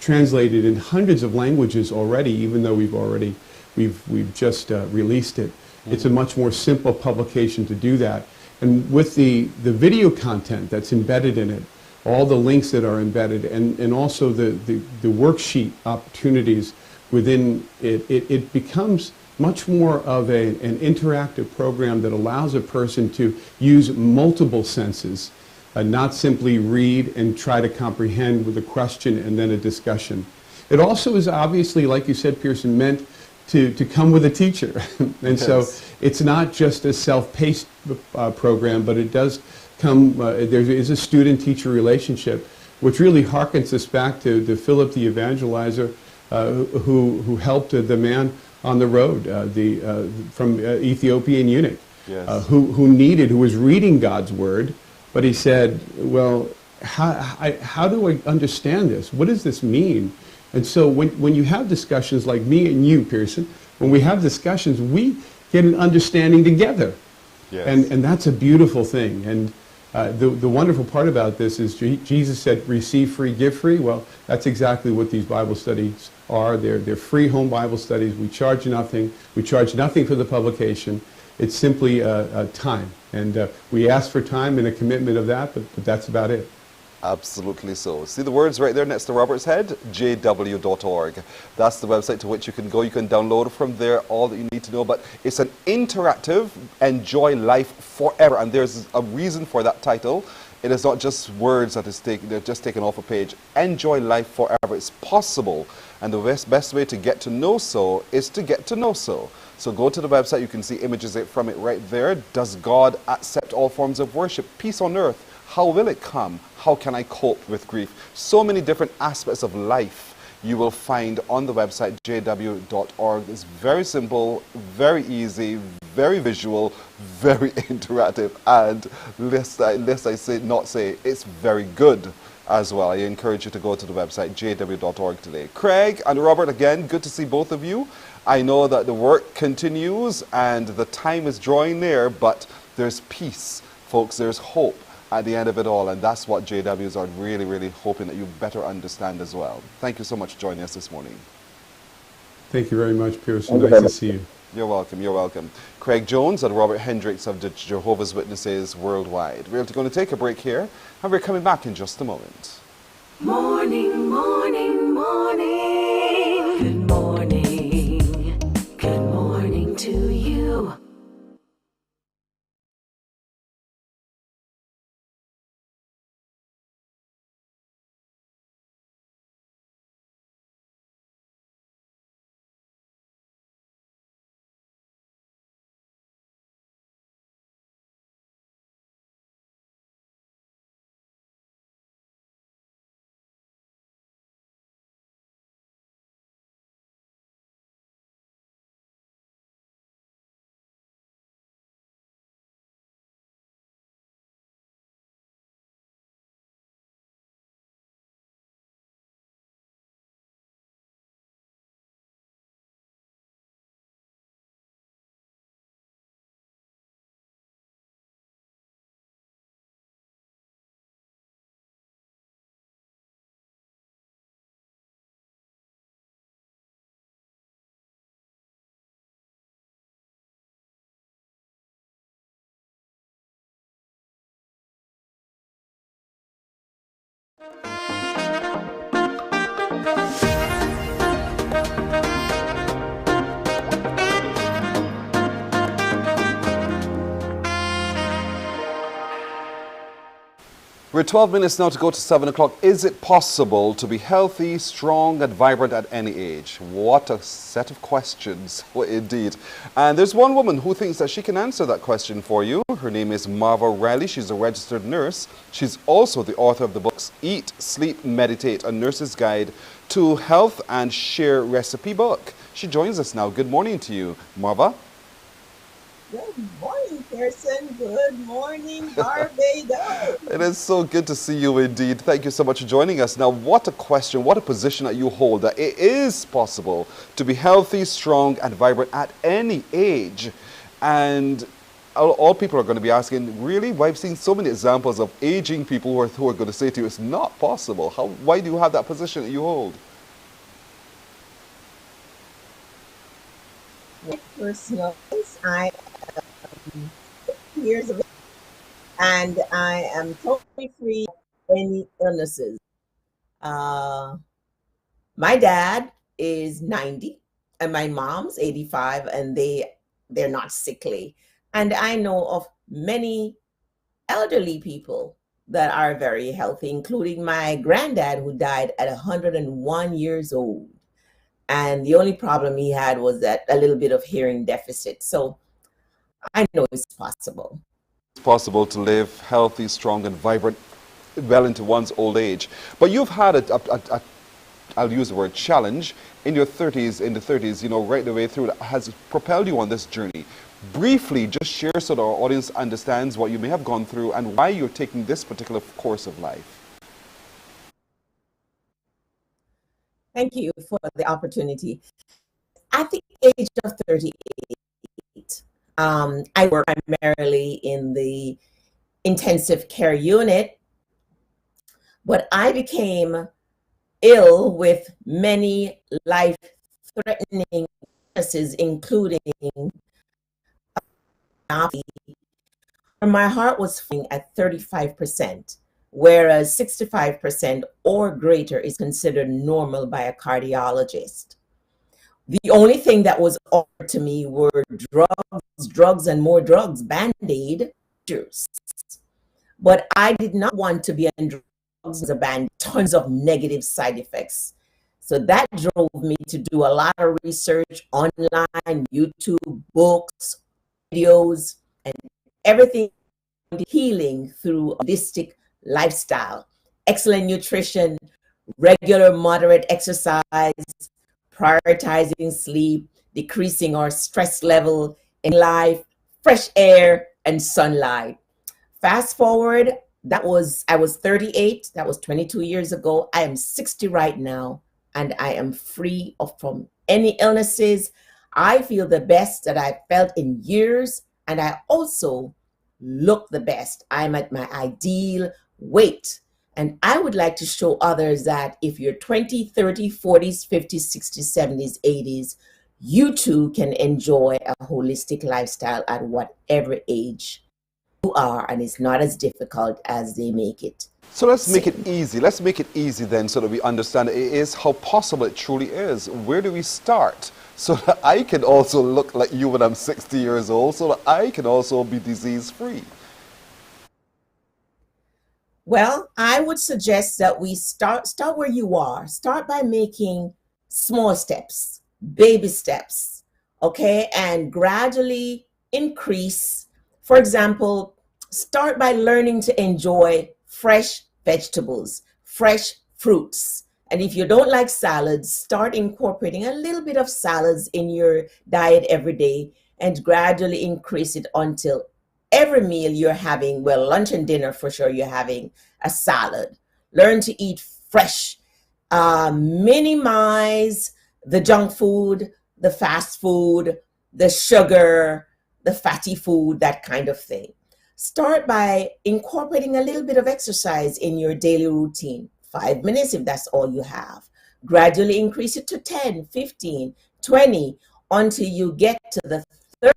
translated in hundreds of languages already, even though we've just released it. It's a much more simple publication to do that. And with the video content that's embedded in it, all the links that are embedded, and also the worksheet opportunities within it, it becomes much more of an interactive program that allows a person to use multiple senses, not simply read and try to comprehend with a question and then a discussion. It also is obviously, like you said, Pearson, meant to come with a teacher. And so it's not just a self-paced program, but it does come, there is a student-teacher relationship, which really harkens us back to Philip the evangelizer, who helped the man on the road, from Ethiopian eunuch, who was reading God's word, but he said, well, how do I understand this? What does this mean? And so when you have discussions like me and you, Pearson, when we have discussions, we get an understanding together. Yes. And that's a beautiful thing. And the wonderful part about this is Jesus said, receive free, give free. Well, that's exactly what these Bible studies are. They're free home Bible studies. We charge nothing. We charge nothing for the publication. It's simply time. And we ask for time and a commitment of that, but that's about it. Absolutely so. See the words right there next to Robert's head? jw.org. That's the website to which you can go. You can download from there all that you need to know. But it's an interactive, enjoy life forever. And there's a reason for that title. It is not just words that is they're just taken off a page. Enjoy life forever. It's possible. And the best way to get to know so is to get to know so. So go to the website. You can see images from it right there. Does God accept all forms of worship? Peace on earth. How will it come? How can I cope with grief? So many different aspects of life you will find on the website jw.org. It's very simple, very easy, very visual, very interactive, and lest I say, it's very good. as well. I encourage you to go to the website jw.org today. Craig and Robert, again, good to see both of you. I know that the work continues and the time is drawing near, but there's peace, folks. There's hope at the end of it all, and that's what JWs are really, really hoping that you better understand as well. Thank you so much for joining us this morning. Thank you very much, Pearson. Nice to see you. You're welcome. You're welcome. Craig Jones and Robert Hendricks of the Jehovah's Witnesses Worldwide. We're going to take a break here, and we're coming back in just a moment. Morning, morning, morning. Good morning. Good morning to you. We're 12 minutes now to go to 7 o'clock. Is it possible to be healthy, strong, and vibrant at any age? What a set of questions, well, indeed. And there's one woman who thinks that she can answer that question for you. Her name is Marva Riley. She's a registered nurse. She's also the author of the books Eat, Sleep, Meditate, A Nurse's Guide to Health and Share Recipe Book. She joins us now. Good morning to you, Marva. Good morning, Pearson. Good morning, Barbados. It is so good to see you indeed. Thank you so much for joining us. Now, what a question, what a position that you hold, that it is possible to be healthy, strong, and vibrant at any age. And all people are going to be asking, really? Well, I've seen so many examples of aging people who are going to say to you, it's not possible. Why do you have that position that you hold? My personal case, I am 50 years of age, and I am totally free of any illnesses. My dad is 90, and my mom's 85, and they're not sickly. And I know of many elderly people that are very healthy, including my granddad, who died at 101 years old. And the only problem he had was that a little bit of hearing deficit. So I know it's possible. It's possible to live healthy, strong, and vibrant well into one's old age. But you've had I'll use the word challenge in your 30s, you know, right the way through that has propelled you on this journey. Briefly, just share so that our audience understands what you may have gone through and why you're taking this particular course of life. Thank you for the opportunity. At the age of 38, I work primarily in the intensive care unit, but I became ill with many life-threatening illnesses, including my heart was failing at 35%. Whereas 65% or greater is considered normal by a cardiologist. The only thing that was offered to me were drugs, and more drugs, Band-Aid. But I did not want to be on drugs as a Band-Aid, tons of negative side effects. So that drove me to do a lot of research online, YouTube, books, videos, and everything healing through holistic lifestyle, excellent nutrition, regular moderate exercise, prioritizing sleep, decreasing our stress level in life, fresh air, and sunlight. Fast forward, I was 38. That was 22 years ago. I am 60 right now, and I am free from any illnesses. I feel the best that I've felt in years, and I also look the best. I'm at my ideal weight. And I would like to show others that if you're 20, 30, 40s, 50s, 60s, 70s, 80s, you too can enjoy a holistic lifestyle at whatever age you are, and it's not as difficult as they make it. So let's make it easy. Let's make it easy then so that we understand it is how possible it truly is. Where do we start so that I can also look like you when I'm 60 years old, so that I can also be disease-free? Well, I would suggest that we start where you are. Start by making small steps, baby steps, okay? And gradually increase. For example, start by learning to enjoy fresh vegetables, fresh fruits. And if you don't like salads, start incorporating a little bit of salads in your diet every day and gradually increase it until every meal you're having, well, lunch and dinner for sure, you're having a salad. Learn to eat fresh. Minimize the junk food, the fast food, the sugar, the fatty food, that kind of thing. Start by incorporating a little bit of exercise in your daily routine. 5 minutes if that's all you have. Gradually increase it to 10, 15, 20 until you get to the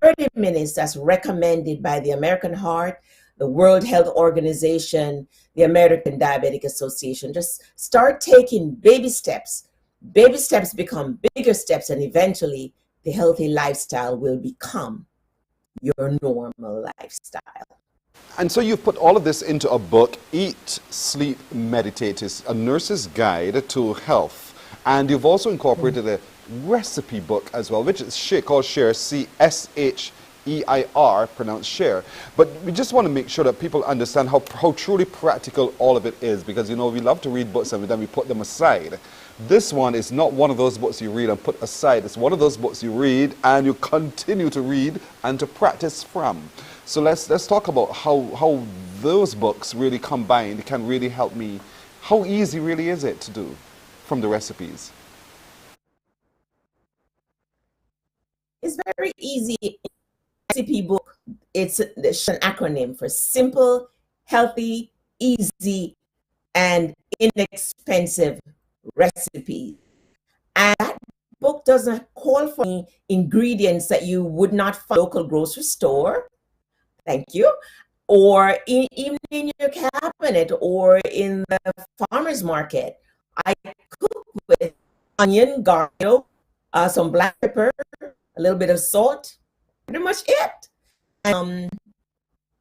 30 minutes that's recommended by the American Heart, the World Health Organization, the American Diabetic Association. Just start taking baby steps. Baby steps become bigger steps, and eventually the healthy lifestyle will become your normal lifestyle. And so you've put all of this into a book, Eat, Sleep, Meditate, is a nurse's guide to health. And you've also incorporated a recipe book as well, which is called Share, C-S-H-E-I-R, pronounced Share. But we just want to make sure that people understand how truly practical all of it is, because, you know, we love to read books and then we put them aside. This one is not one of those books you read and put aside. It's one of those books you read and you continue to read and to practice from. So let's talk about how those books really combined can really help me. How easy really is it to do from the recipes? It's very easy. Recipe book, it's an acronym for simple, healthy, easy, and inexpensive recipe. And that book doesn't call for ingredients that you would not find in a local grocery store. Thank you. Or even in your cabinet or in the farmer's market. I cook with onion, garlic, some black pepper, a little bit of salt, pretty much it.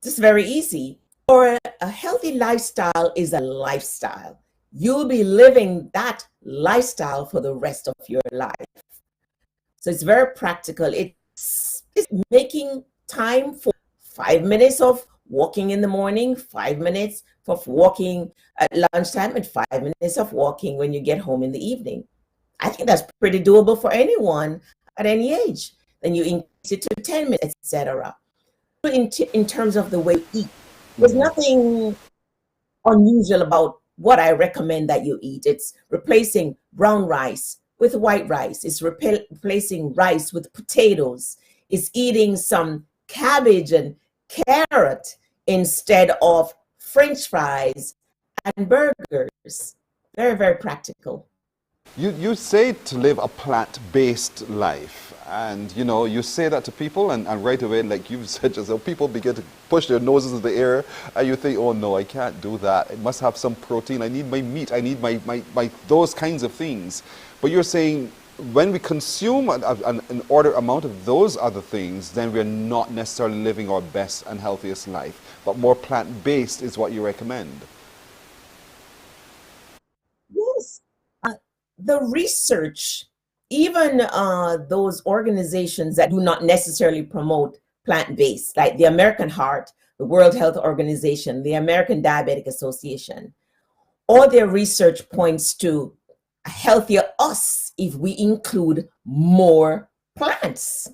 Just very easy. Or a healthy lifestyle is a lifestyle. You'll be living that lifestyle for the rest of your life. So it's very practical. It's making time for 5 minutes of walking in the morning, 5 minutes of walking at lunchtime, and 5 minutes of walking when you get home in the evening. I think that's pretty doable for anyone at any age. Then you increase it to 10 minutes, etc. In terms of the way you eat, there's nothing unusual about what I recommend that you eat. It's replacing brown rice with white rice. It's replacing rice with potatoes. It's eating some cabbage and carrot instead of French fries and burgers. Very, very practical. You say to live a plant-based life, and you know, you say that to people and right away, like you've said yourself, people begin to push their noses in the air and you think, oh no, I can't do that. It must have some protein. I need my meat. I need my those kinds of things. But you're saying when we consume an ordered amount of those other things, then we're not necessarily living our best and healthiest life, but more plant-based is what you recommend. Yes. The research, even those organizations that do not necessarily promote plant-based, like the American Heart, the World Health Organization, the American Diabetic Association, all their research points to a healthier us if we include more plants.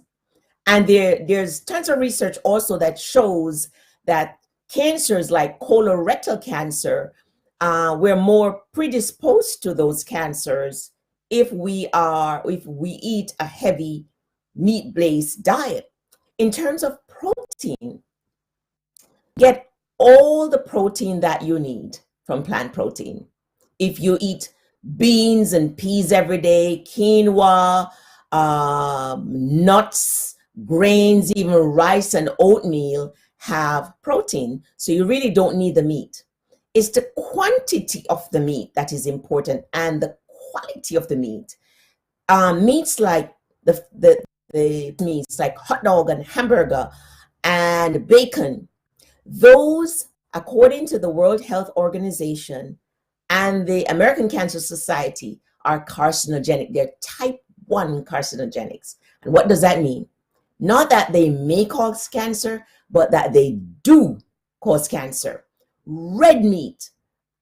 And there's tons of research also that shows that cancers like colorectal cancer, we're more predisposed to those cancers if we eat a heavy meat-based diet. In terms of protein, get all the protein that you need from plant protein. If you eat beans and peas every day, quinoa, nuts, grains, even rice and oatmeal have protein. So you really don't need the meat. It's the quantity of the meat that is important and the quality of the meat. Meats like the meats like hot dog and hamburger and bacon, those, according to the World Health Organization and the American Cancer Society, are carcinogenic. They're type 1 carcinogenics. And what does that mean? Not that they may cause cancer, but that they do cause cancer. Red meat,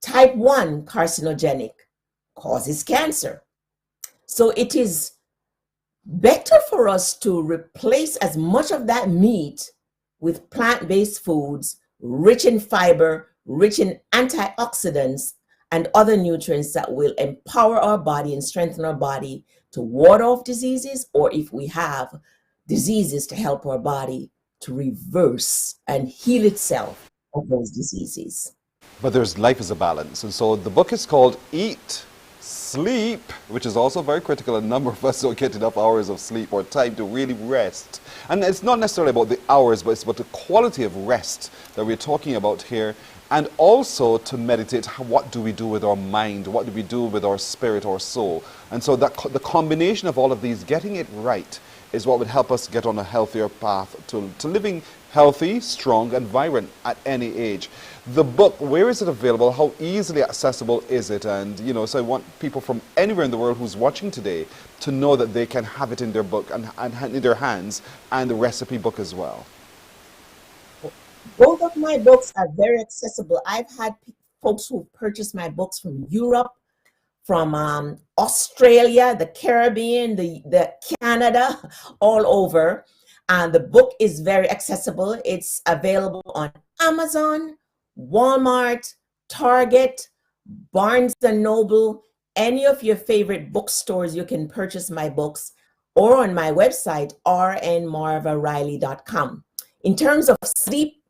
type 1 carcinogenic, causes cancer. So it is better for us to replace as much of that meat with plant-based foods, rich in fiber, rich in antioxidants, and other nutrients that will empower our body and strengthen our body to ward off diseases, or if we have diseases, to help our body to reverse and heal itself of those diseases. But life is a balance. And so the book is called Eat, Sleep, which is also very critical. A number of us don't get enough hours of sleep or time to really rest. And it's not necessarily about the hours, but it's about the quality of rest that we're talking about here. And also to meditate, what do we do with our mind? What do we do with our spirit or soul? And so that the combination of all of these, getting it right, is what would help us get on a healthier path to living healthy, strong, and vibrant at any age. The book, where is it available? How easily accessible is it? And, so I want people from anywhere in the world who's watching today to know that they can have it in their book and in their hands, and the recipe book as well. Both of my books are very accessible. I've had folks who purchased my books from Europe, from Australia, the Caribbean, the Canada, all over. And the book is very accessible. It's available on Amazon, Walmart, Target, Barnes & Noble, any of your favorite bookstores. You can purchase my books, or on my website, rnmarvariley.com. In terms of sleep,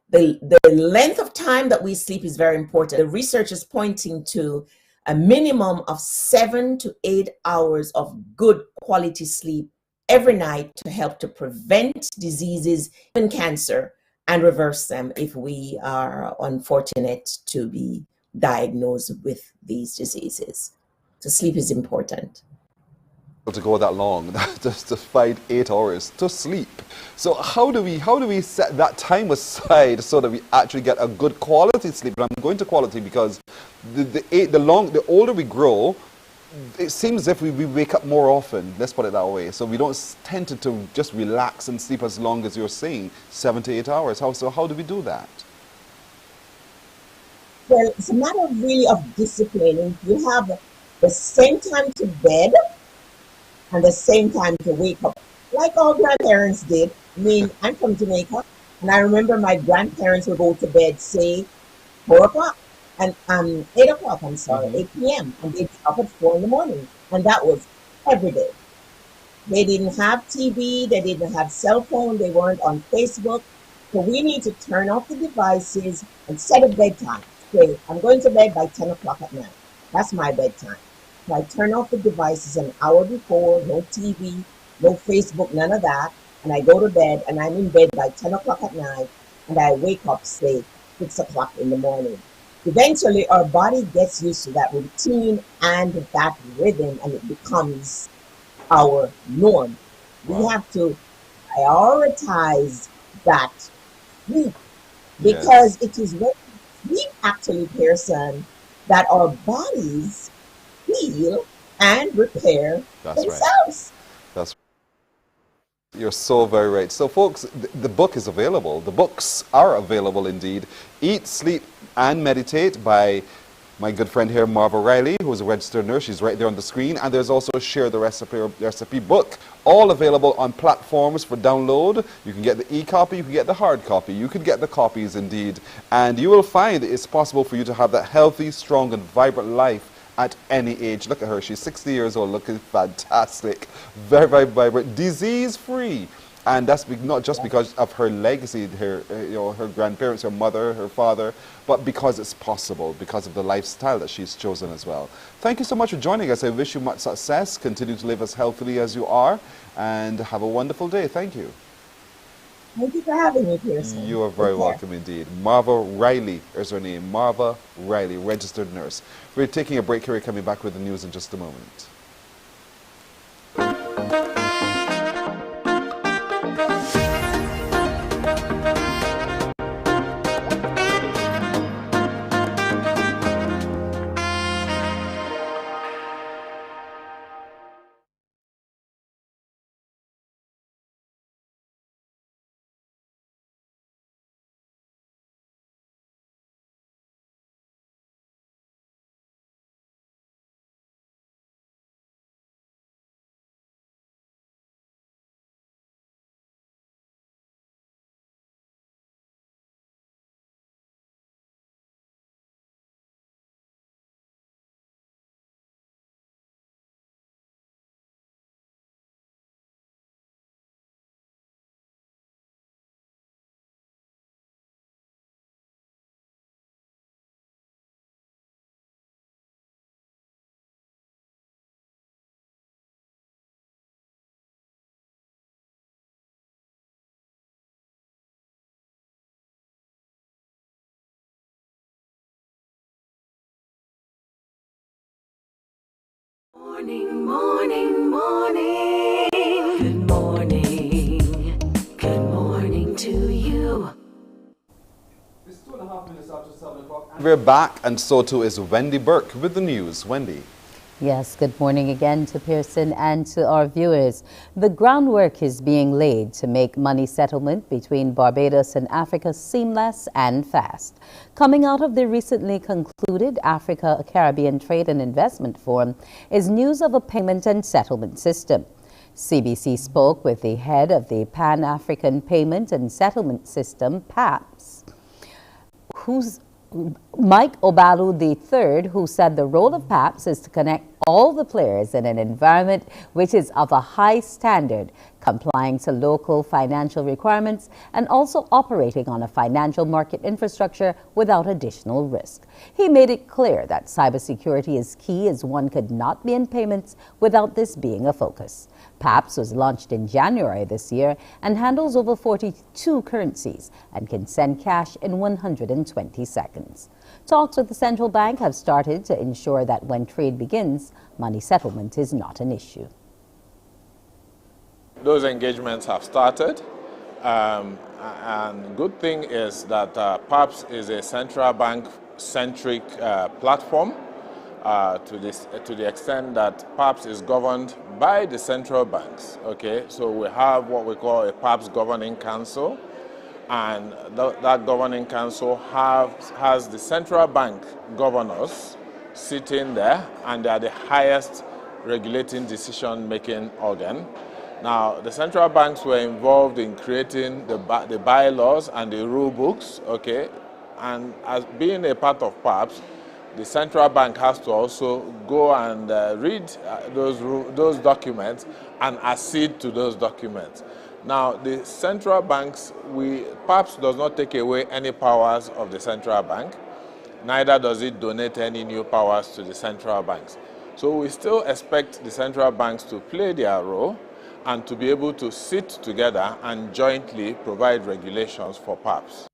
the length of time that we sleep is very important. The research is pointing to a minimum of 7 to 8 hours of good quality sleep every night to help to prevent diseases, even cancer, and reverse them if we are unfortunate to be diagnosed with these diseases. So sleep is important. To go that long, just to find 8 hours to sleep. So how do we set that time aside so that we actually get a good quality sleep? And I'm going to quality because the older we grow, it seems as if we wake up more often. Let's put it that way. So we don't tend to just relax and sleep as long as you're saying, 7 to 8 hours. So how do we do that? Well, it's a matter really of discipline. You have the same time to bed and the same time to wake up, like our grandparents did. I mean, I'm from Jamaica, and I remember my grandparents would go to bed, say, 4 o'clock, and 8 o'clock, 8 p.m., and they'd be up at 4 in the morning, and that was every day. They didn't have TV, they didn't have cell phone, they weren't on Facebook, so we need to turn off the devices and set a bedtime. Say, I'm going to bed by 10 o'clock at night. That's my bedtime. So I turn off the devices an hour before, no TV, no Facebook, none of that. And I go to bed, and I'm in bed by 10 o'clock at night, and I wake up, say, 6 o'clock in the morning. Eventually, our body gets used to that routine and that rhythm, and it becomes our norm. Wow. We have to prioritize that sleep, because it is when sleep actually, Pearson, that our bodies heal and repair themselves. Right. That's right. You're so very right. So folks, the book is available. The books are available indeed. Eat, Sleep and Meditate by my good friend here, Marva Riley, who is a registered nurse. She's right there on the screen. And there's also a Share the Recipe book, all available on platforms for download. You can get the e-copy, you can get the hard copy, you can get the copies indeed. And you will find it's possible for you to have that healthy, strong, and vibrant life at any age. Look at her, she's 60 years old, looking fantastic, very, very vibrant, disease-free. And that's not just because of her legacy, her grandparents, her mother, her father, but because it's possible, because of the lifestyle that she's chosen as well. Thank you so much for joining us. I wish you much success. Continue to live as healthily as you are, and have a wonderful day. Thank you. Thank you for having me, Pearson. You are very welcome indeed. Marva Riley is her name. Marva Riley, registered nurse. We're taking a break here. We're coming back with the news in just a moment. Morning, morning, morning. Good morning. Good morning to you. It's 2.5 minutes after 7 o'clock. We're back, and so too is Wendy Burke with the news. Wendy. Yes, good morning again to Pearson and to our viewers. The groundwork is being laid to make money settlement between Barbados and Africa seamless and fast. Coming out of the recently concluded Africa Caribbean Trade and Investment Forum is news of a payment and settlement system. CBC spoke with the head of the Pan-African Payment and Settlement System, PAPS, Mike Obalu III, who said the role of PAPS is to connect all the players in an environment which is of a high standard, complying to local financial requirements and also operating on a financial market infrastructure without additional risk. He made it clear that cybersecurity is key, as one could not be in payments without this being a focus. PAPS was launched in January this year and handles over 42 currencies and can send cash in 120 seconds. Talks with the central bank have started to ensure that when trade begins, money settlement is not an issue. Those engagements have started, and the good thing is that PAPS is a central bank-centric platform to the extent that PAPS is governed by the central banks. Okay, so we have what we call a PAPS Governing Council, and that Governing Council has the central bank governors sitting there, and they are the highest regulating decision-making organ. Now, the central banks were involved in creating the bylaws and the rule books, okay? And as being a part of PAPS, the central bank has to also go and read those documents and accede to those documents. Now, the central banks, PAPS does not take away any powers of the central bank, neither does it donate any new powers to the central banks. So we still expect the central banks to play their role and to be able to sit together and jointly provide regulations for PAPS.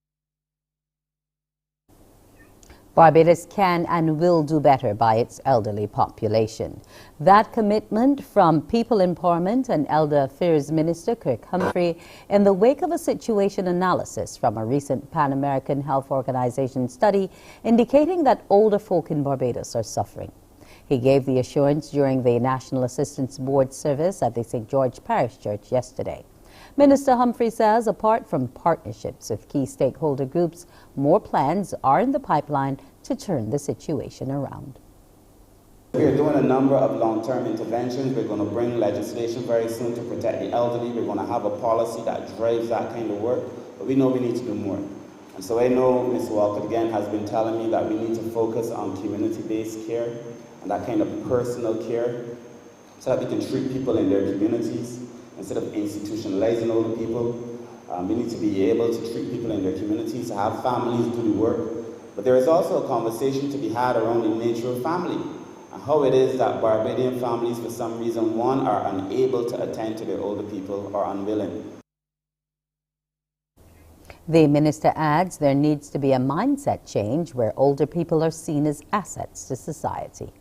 Barbados can and will do better by its elderly population. That commitment from People Empowerment and Elder Affairs Minister Kirk Humphrey in the wake of a situation analysis from a recent Pan American Health Organization study indicating that older folk in Barbados are suffering. He gave the assurance during the National Assistance Board service at the St. George Parish Church yesterday. Minister Humphrey says apart from partnerships with key stakeholder groups, more plans are in the pipeline to turn the situation around. We are doing a number of long-term interventions. We're going to bring legislation very soon to protect the elderly. We're going to have a policy that drives that kind of work, but we know we need to do more. And so I know Ms. Walker again has been telling me that we need to focus on community-based care and that kind of personal care so that we can treat people in their communities instead of institutionalizing older people. We need to be able to treat people in their communities, to have families do the work. But there is also a conversation to be had around the nature of family and how it is that Barbadian families, for some reason, one, are unable to attend to their older people or unwilling. The minister adds there needs to be a mindset change where older people are seen as assets to society.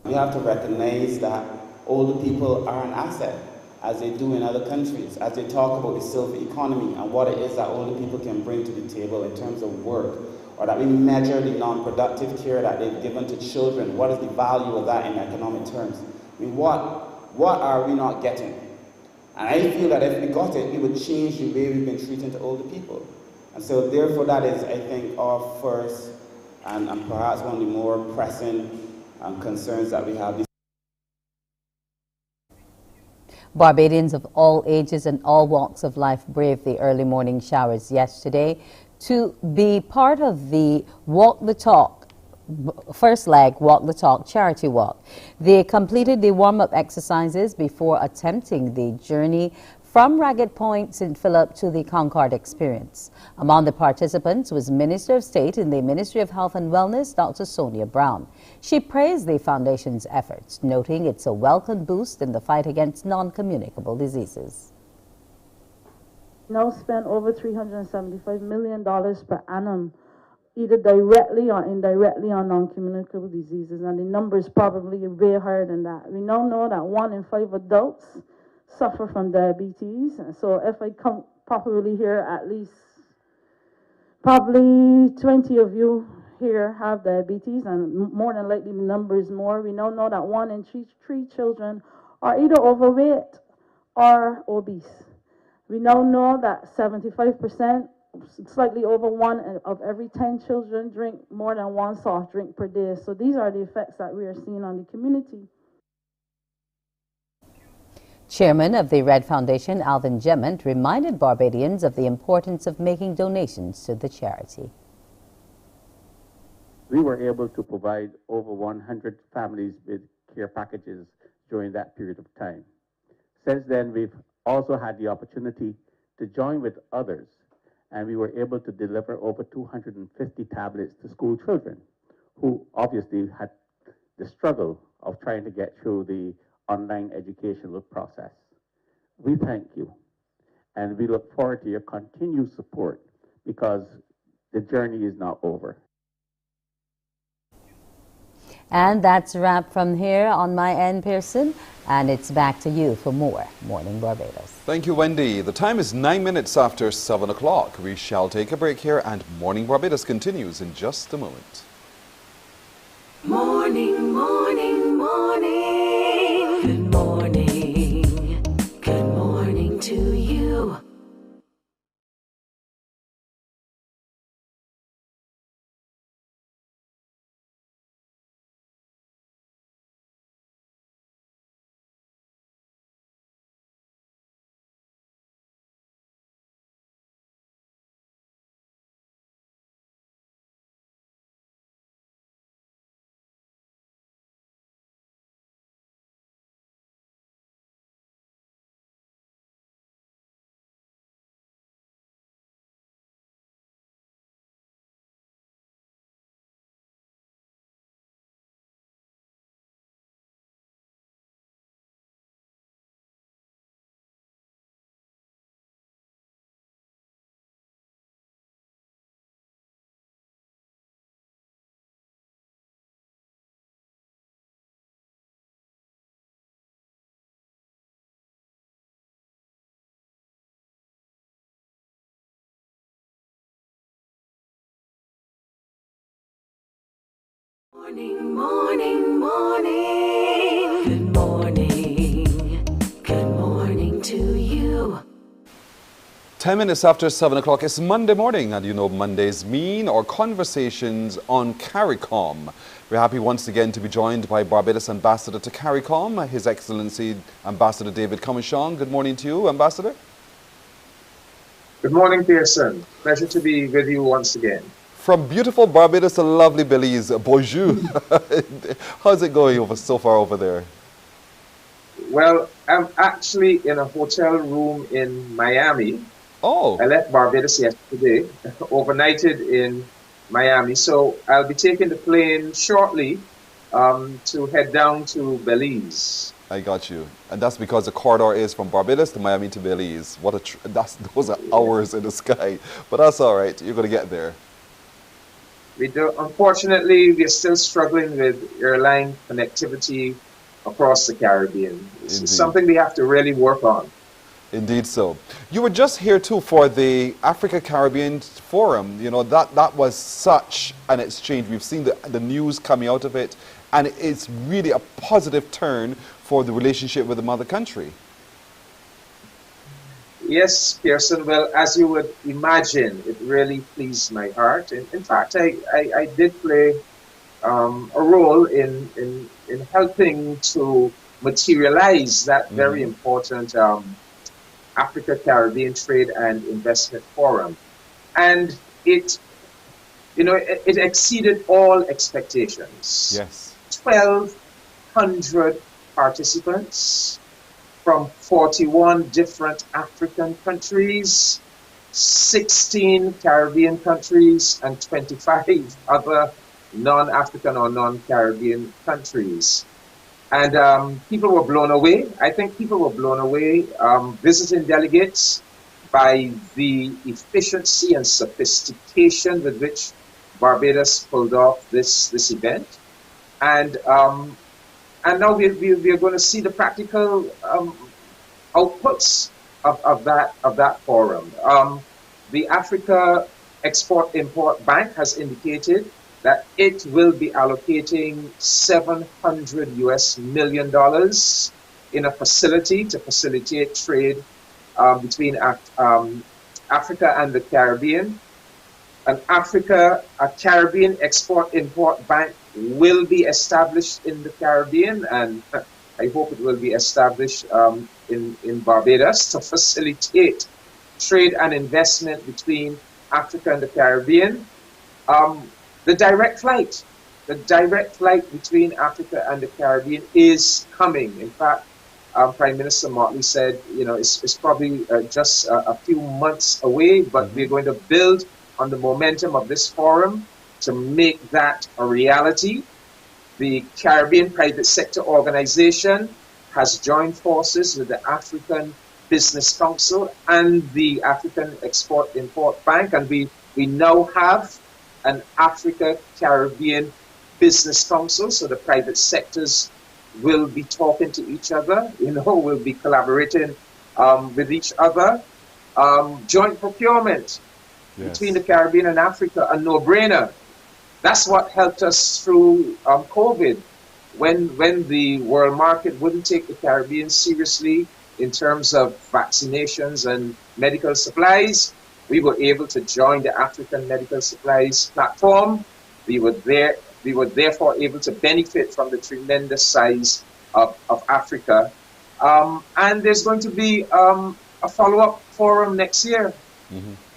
We have to recognize that older people are an asset, as they do in other countries, as they talk about the silver economy and what it is that older people can bring to the table in terms of work, or that we measure the non-productive care that they've given to children. What is the value of that in economic terms? I mean, what are we not getting? And I feel that if we got it, it would change the way we've been treating to older people. And so therefore that is, I think, our first and perhaps one of the more pressing concerns that we have. Barbadians of all ages and all walks of life braved the early morning showers yesterday to be part of the Walk the Talk, first leg Walk the Talk charity walk. They completed the warm-up exercises before attempting the journey from Ragged Point, St. Philip to the Concord Experience. Among the participants was Minister of State in the Ministry of Health and Wellness, Dr. Sonia Brown. She praised the foundation's efforts, noting it's a welcome boost in the fight against non-communicable diseases. Now spend over $375 million per annum, either directly or indirectly on non-communicable diseases, and the number is probably way higher than that. We now know that 1 in 5 adults suffer from diabetes, and so if I count properly here, at least probably 20 of you here have diabetes, and more than likely the number is more. We now know that 1 in 3 children are either overweight or obese. We now know that 75%, slightly over 1 of every 10 children drink more than 1 soft drink per day. So these are the effects that we are seeing on the community. Chairman of the Red Foundation, Alvin Gemmant, reminded Barbadians of the importance of making donations to the charity. We were able to provide over 100 families with care packages during that period of time. Since then, we've also had the opportunity to join with others, and we were able to deliver over 250 tablets to school children who obviously had the struggle of trying to get through the online educational process. We thank you, and we look forward to your continued support because the journey is not over. And that's a wrap from here on my end, Pearson, and it's back to you for more Morning Barbados. Thank you, Wendy. The time is 9 minutes after 7 o'clock. We shall take a break here, and Morning Barbados continues in just a moment. Morning, morning, morning. Good morning. Good morning to you. Morning, morning, morning. Good morning. Good morning to you. 10 minutes after 7 o'clock, it's Monday morning, and you know Mondays mean our conversations on Caricom. We're happy once again to be joined by Barbados Ambassador to Caricom, His Excellency Ambassador David Comishong. Good morning to you, Ambassador. Good morning, Pearson. Pleasure to be with you once again. From beautiful Barbados to lovely Belize, bonjour. How's it going so far over there? Well, I'm actually in a hotel room in Miami. Oh. I left Barbados yesterday, overnighted in Miami. So I'll be taking the plane shortly to head down to Belize. I got you. And that's because the corridor is from Barbados to Miami to Belize. Those are hours in the sky. But that's all right. You're going to get there. Unfortunately, we're still struggling with airline connectivity across the Caribbean. It's something we have to really work on. Indeed so. You were just here too for the Africa Caribbean Forum. You know, that was such an exchange. We've seen the news coming out of it, and it's really a positive turn for the relationship with the mother country. Yes, Pearson. Well, as you would imagine, it really pleased my heart. In fact, I did play a role in helping to materialize that very important Africa Caribbean Trade and Investment Forum, and it exceeded all expectations. Yes, 1,200 participants from 41 different African countries, 16 Caribbean countries, and 25 other non-African or non-Caribbean countries. And people were blown away. I think people were blown away, visiting delegates, by the efficiency and sophistication with which Barbados pulled off this event. And now we're going to see the practical outputs of that forum. The Africa Export-Import Bank has indicated that it will be allocating $700 million in a facility to facilitate trade between Africa and the Caribbean. A Caribbean Export-Import Bank will be established in the Caribbean, and I hope it will be established in Barbados to facilitate trade and investment between Africa and the Caribbean. The direct flight between Africa and the Caribbean is coming. In fact, Prime Minister Motley said, it's probably just a few months away, but we're going to build on the momentum of this forum to make that a reality. The Caribbean Private Sector Organization has joined forces with the African Business Council and the African Export-Import Bank, and we now have an Africa Caribbean Business Council, so the private sectors will be talking to each other, will be collaborating with each other. Joint procurement between the Caribbean and Africa, a no-brainer. That's what helped us through COVID. When the world market wouldn't take the Caribbean seriously in terms of vaccinations and medical supplies, we were able to join the African Medical Supplies platform. We were therefore able to benefit from the tremendous size of Africa. And there's going to be a follow-up forum next year,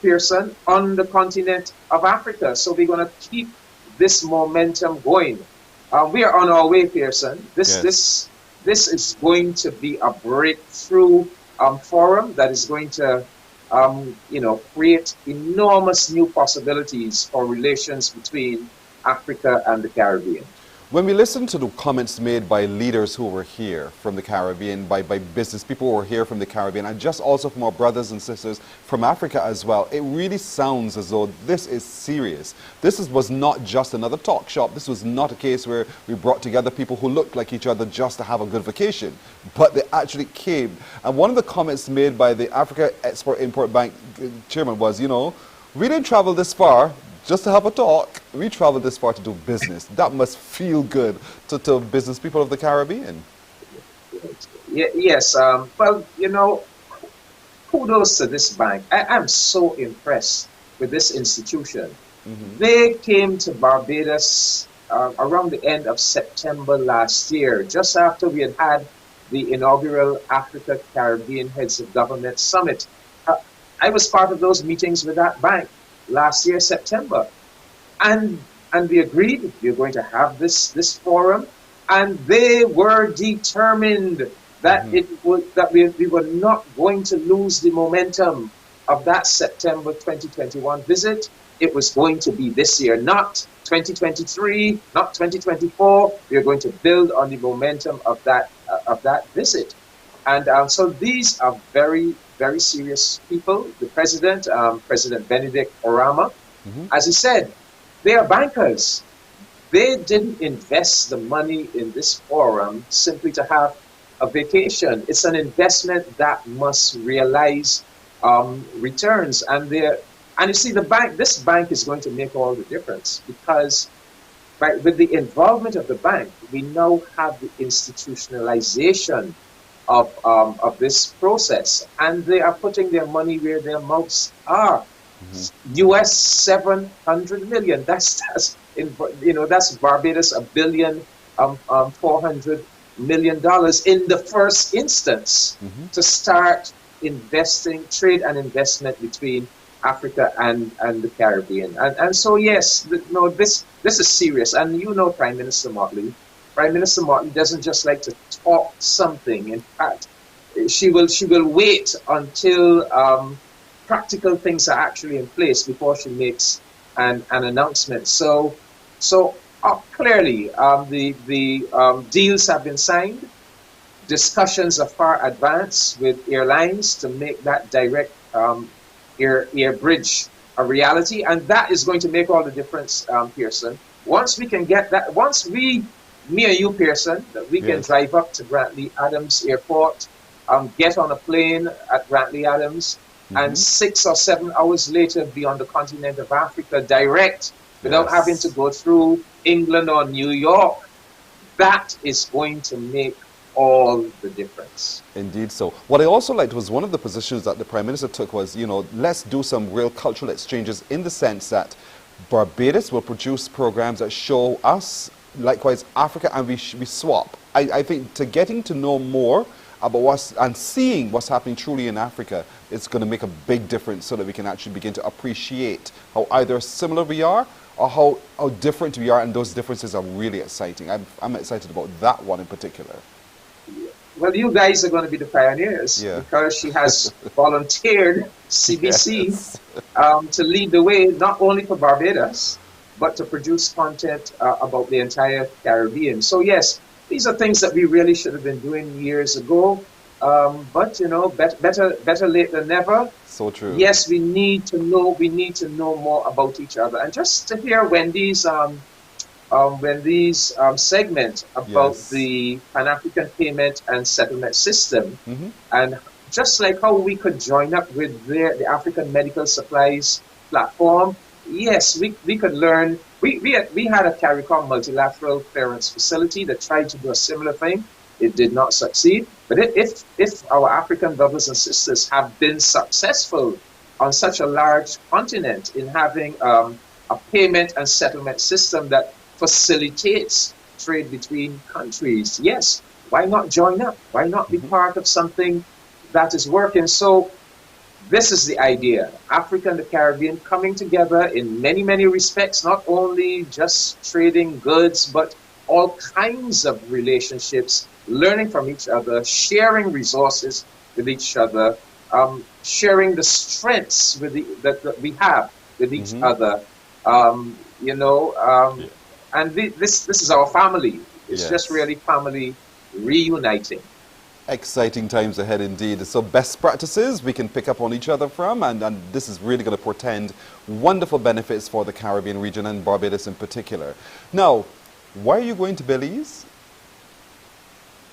Pearson, on the continent of Africa. So we're going to keep this momentum going. We are on our way, Pearson. This is going to be a breakthrough forum that is going to create enormous new possibilities for relations between Africa and the Caribbean. When we listen to the comments made by leaders who were here from the Caribbean, by business people who were here from the Caribbean, and just also from our brothers and sisters from Africa as well, it really sounds as though this is serious. This was not just another talk shop. This was not a case where we brought together people who looked like each other just to have a good vacation, but they actually came. And one of the comments made by the Africa Export-Import Bank chairman was, we didn't travel this far just to have a talk. We traveled this far to do business. That must feel good to business people of the Caribbean. Yes. Well, kudos to this bank. I'm so impressed with this institution. They came to Barbados around the end of September last year, just after we had had the inaugural Africa Caribbean Heads of Government Summit. I was part of those meetings with that bank last year, September. And we agreed we were going to have this forum, and they were determined that we were not going to lose the momentum of that September 2021 visit. It was going to be this year, not 2023, not 2024. We are going to build on the momentum of that visit. And so these are very, very serious people. The president, President Benedict Orama, as he said, they are bankers. They didn't invest the money in this forum simply to have a vacation. It's an investment that must realize returns. And you see, this bank is going to make all the difference, because with the involvement of the bank, we now have the institutionalization of this process, and they are putting their money where their mouths are. US 700 million. That's Barbados $1,400 million in the first instance to start investing, trade and investment between Africa and the Caribbean. And so yes, this is serious. And Prime Minister Motley doesn't just like to talk something. In fact, she will wait until practical things are actually in place before she makes an announcement. So clearly, the deals have been signed. Discussions are far advanced with airlines to make that direct air bridge a reality, and that is going to make all the difference, Pearson. Once we can get that, me and you, Pearson, that we can drive up to Grantley Adams Airport, get on a plane at Grantley Adams, and 6 or 7 hours later be on the continent of Africa direct, without having to go through England or New York. That is going to make all the difference. Indeed so. What I also liked was one of the positions that the Prime Minister took was, let's do some real cultural exchanges, in the sense that Barbados will produce programs that show us, likewise Africa, and we swap. I think to getting to know more about and seeing what's happening truly in Africa, it's going to make a big difference, so that we can actually begin to appreciate how either similar we are or how different we are, and those differences are really exciting. I'm excited about that one in particular. Well, you guys are going to be the pioneers, because she has volunteered CBC to lead the way, not only for Barbados, but to produce content about the entire Caribbean. So yes, these are things that we really should have been doing years ago. But better late than never. So true. Yes, we need to know more about each other. And just to hear Wendy's segment about the Pan-African payment and settlement system, and just like how we could join up with the African Medical Supplies platform. Yes, we could learn. We had a Caricom multilateral clearance facility that tried to do a similar thing. It did not succeed. But if our African brothers and sisters have been successful on such a large continent in having a payment and settlement system that facilitates trade between countries, yes, why not join up? Why not be part of something that is working? So this is the idea. Africa and the Caribbean coming together in many, many respects, not only just trading goods, but all kinds of relationships, learning from each other, sharing resources with each other, sharing the strengths that we have with each other. And this is our family. It's just really family reuniting. Exciting times ahead indeed. So best practices we can pick up on each other from, and this is really going to portend wonderful benefits for the Caribbean region and Barbados in particular. Now, why are you going to Belize?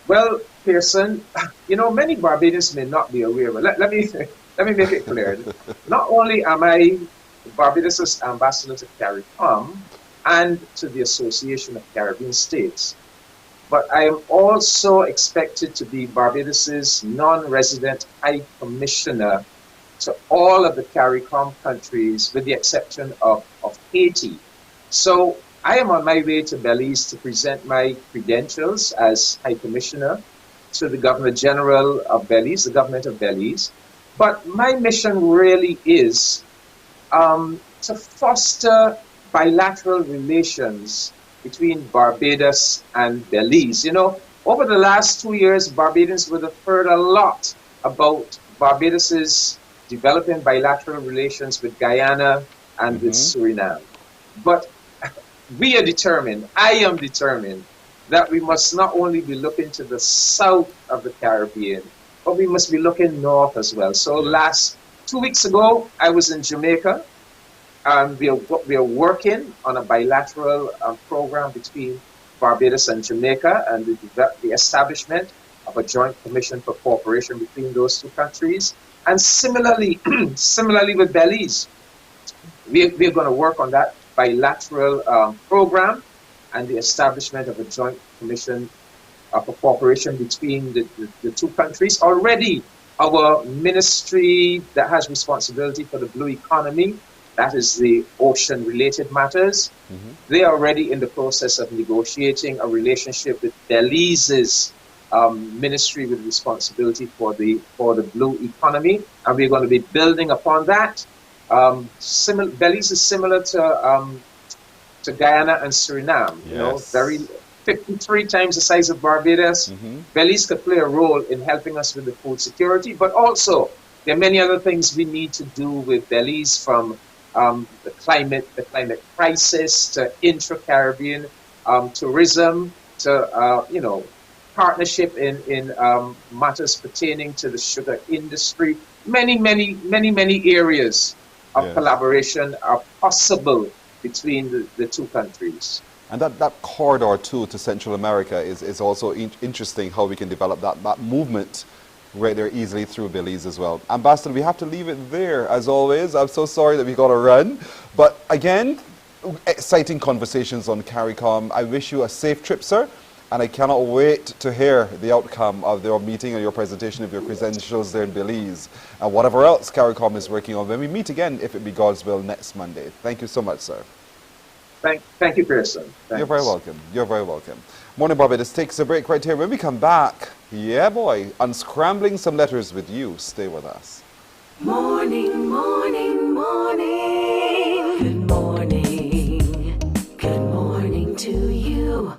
Well, Pearson, many Barbadians may not be aware, but let me make it clear. Not only am I Barbados' ambassador to Caricom and to the Association of Caribbean States, but I am also expected to be Barbados's non-resident High Commissioner to all of the Caricom countries, with the exception of Haiti. So I am on my way to Belize to present my credentials as High Commissioner to the Governor General of Belize, the government of Belize. But my mission really is to foster bilateral relations between Barbados and Belize. You know, over the last 2 years, Barbadians would have heard a lot about Barbados's developing bilateral relations with Guyana and with Suriname. But we are determined, I am determined, that we must not only be looking to the south of the Caribbean, but we must be looking north as well. So 2 weeks ago, I was in Jamaica. We are working on a bilateral program between Barbados and Jamaica, and the establishment of a joint commission for cooperation between those two countries. And similarly, similarly with Belize, we're going to work on that bilateral program and the establishment of a joint commission for cooperation between the two countries. Already, our ministry that has responsibility for the blue economy, that is the ocean-related matters, they are already in the process of negotiating a relationship with Belize's ministry with responsibility for the blue economy, and we're going to be building upon that. Belize is similar to Guyana and Suriname. You know, 53 times the size of Barbados. Belize could play a role in helping us with the food security, but also there are many other things we need to do with Belize, from the climate crisis to intra-Caribbean tourism to partnership in matters pertaining to the sugar industry. Many areas of collaboration are possible between the two countries. And that corridor too to Central America is also interesting, how we can develop that movement right there easily through Belize as well. Ambassador, we have to leave it there as always. I'm so sorry that we got to run. But again, exciting conversations on Caricom. I wish you a safe trip, sir. And I cannot wait to hear the outcome of your meeting and your presentation of your credentials there in Belize and whatever else Caricom is working on when we meet again, if it be God's will, next Monday. Thank you so much, sir. Thank you, Pearson. Thanks. You're very welcome. You're very welcome. Morning Barbados takes a break right here. When we come back, unscrambling some letters with you. Stay with us. Morning, morning, morning. Good morning. Good morning to you.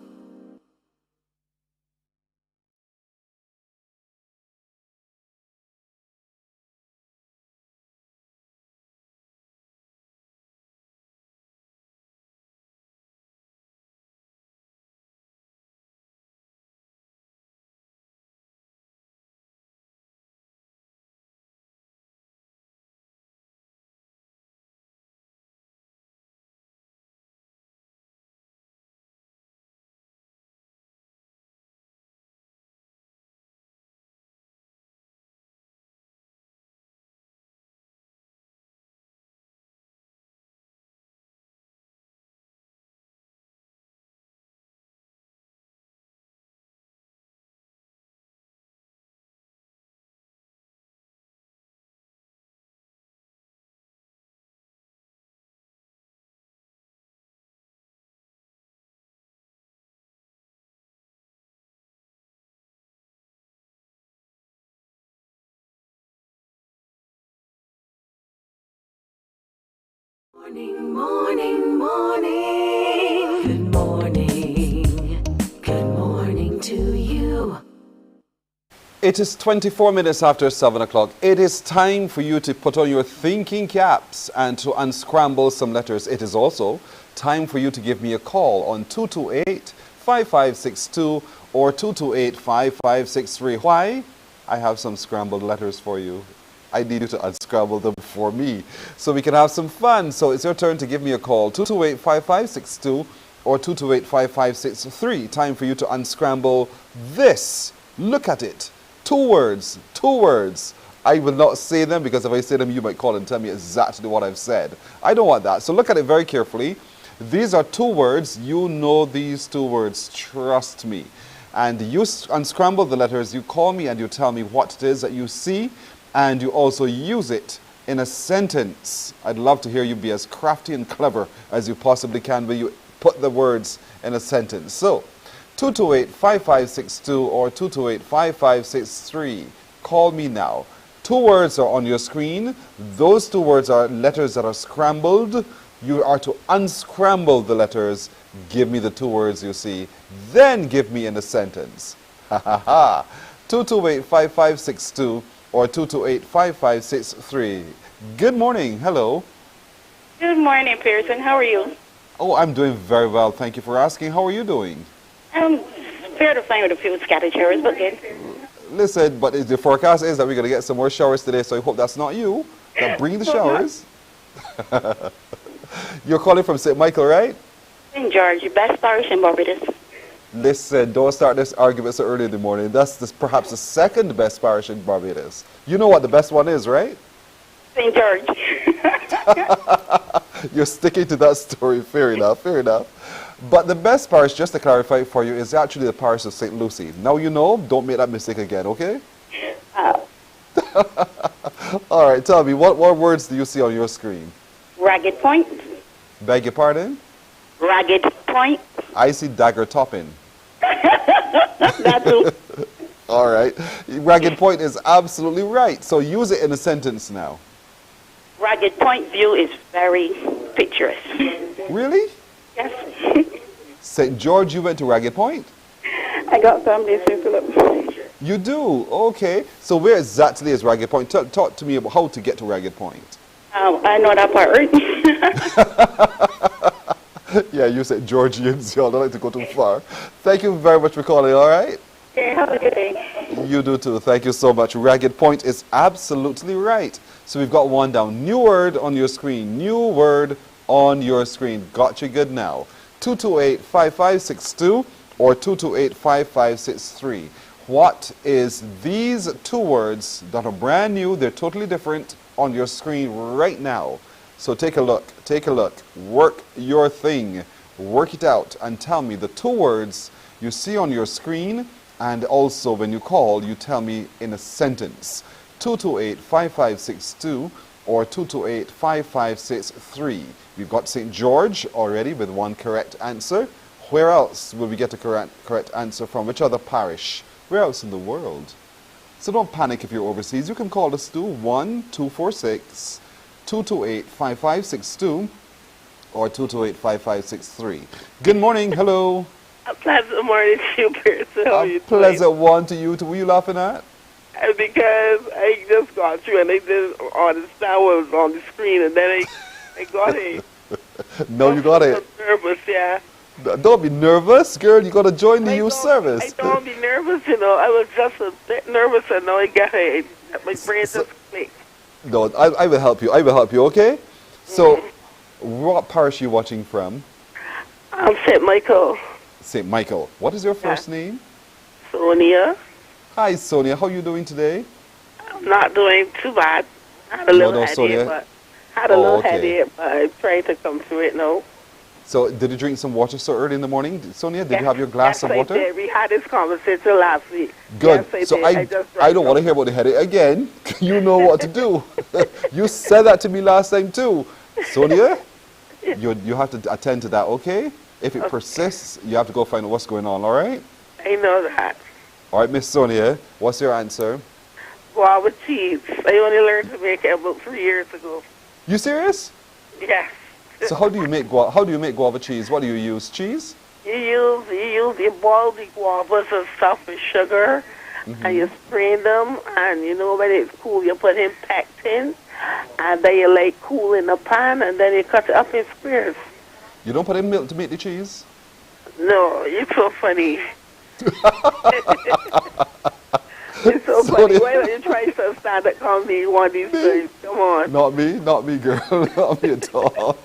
Morning, morning, morning. Good morning. Good morning to you. It is 24 minutes after 7 o'clock. It is time for you to put on your thinking caps and to unscramble some letters. It is also time for you to give me a call on 228-5562 or 228-5563. Why? I have some scrambled letters for you. I need you to unscramble them for me so we can have some fun. So it's your turn to give me a call, 228-5562 or 228-5563. Time for you to unscramble this. Look at it. Two words. I will not say them, because if I say them, you might call and tell me exactly what I've said. I don't want that. So look at it very carefully. These are two words. You know these two words. Trust me. And you unscramble the letters, you call me and you tell me what it is that you see, and you also use it in a sentence. I'd love to hear you be as crafty and clever as you possibly can when you put the words in a sentence. So, 228-5562 or 228-5563. Call me now. 2 words are on your screen. Those 2 words are letters that are scrambled. You are to unscramble the letters. Give me the 2 words you see. Then give me in a sentence. Ha ha ha. 228-5562 or 228-5563. Good morning. Hello. Good morning, Pearson. How are you? Oh, I'm doing very well. Thank you for asking. How are you doing? Fair to find with a few scattered showers, but good. Listen, but the forecast is that we're going to get some more showers today, so I hope that's not you. That bring the showers. You're calling from St. Michael, right? St. George, best parish in Barbados. Listen, don't start this argument so early in the morning. That's perhaps the second best parish in Barbados. You know what the best one is, right? St. George. You're sticking to that story. Fair enough, fair enough. But the best parish, just to clarify for you, is actually the parish of St. Lucy. Now you know, don't make that mistake again, okay? All right, tell me, what words do you see on your screen? Ragged point. Beg your pardon? Ragged point. I see dagger topping. That's it. All right. Ragged point is absolutely right. So use it in a sentence now. Ragged point view is very picturesque. Really? Yes. St. George, you went to Ragged Point? I got family in St. Philip. You do? Okay. So where exactly is Ragged Point? Talk to me about how to get to Ragged Point. I know that part. Yeah, you said Georgians. Y'all don't like to go too far. Thank you very much for calling, all right? Okay, have a good day. You do too. Thank you so much. Ragged Point is absolutely right. So we've got one down. New word on your screen. New word on your screen. Got you good now. 228-5562 or 228-5563. What is these 2 words that are brand new, they're totally different, on your screen right now? So take a look, work your thing, work it out, and tell me the 2 words you see on your screen, and also when you call, you tell me in a sentence. 228-5562 or 228-5563. We've got St. George already with 1 correct answer. Where else will we get a correct answer from? Which other parish? Where else in the world? So don't panic if you're overseas. You can call us too, 1-246-228-5562 or 228-5563. Good morning. Hello. A pleasant morning to you, Pearson. How are you doing? Pleasant one to you. Who are you laughing at? Because I just got through and I didn't understand what was on the screen, and then I got it. No, you got it. I'm nervous, yeah. Don't be nervous, girl. You got to join the youth service. I don't be nervous, you know. I was just a bit nervous, and now I got it. My brain just clicked. No, I will help you. I will help you, okay? So, what parish are you watching from? I'm St. Michael. St. Michael. What is your first name? Sonia. Hi, Sonia. How are you doing today? I'm not doing too bad. I had a little headache, Sonia. but headache, but I'm trying to come through it now. So, did you drink some water so early in the morning, Sonia? Did you have your glass of water? Yes, I did. We had this conversation last week. Good. Yes, So I don't want to hear about the headache again. You know what to do. You said that to me last time too. Sonia, you have to attend to that, okay? If it persists, you have to go find out what's going on, all right? I know that. All right, Miss Sonia, what's your answer? Guava cheese. I only learned to make it about 3 years ago. You serious? Yes. So how do you make guava cheese? What do you use? Cheese? You boil the guavas and stuff with sugar, and you strain them, and you know when it's cool, you put in pectin, and then you let it cool in the pan, and then you cut it up in squares. You don't put in milk to make the cheese? No, you're so funny. It's so funny. Why don't you try some stand-up comedy one of these days? Come on. Not me, girl. Not me at all.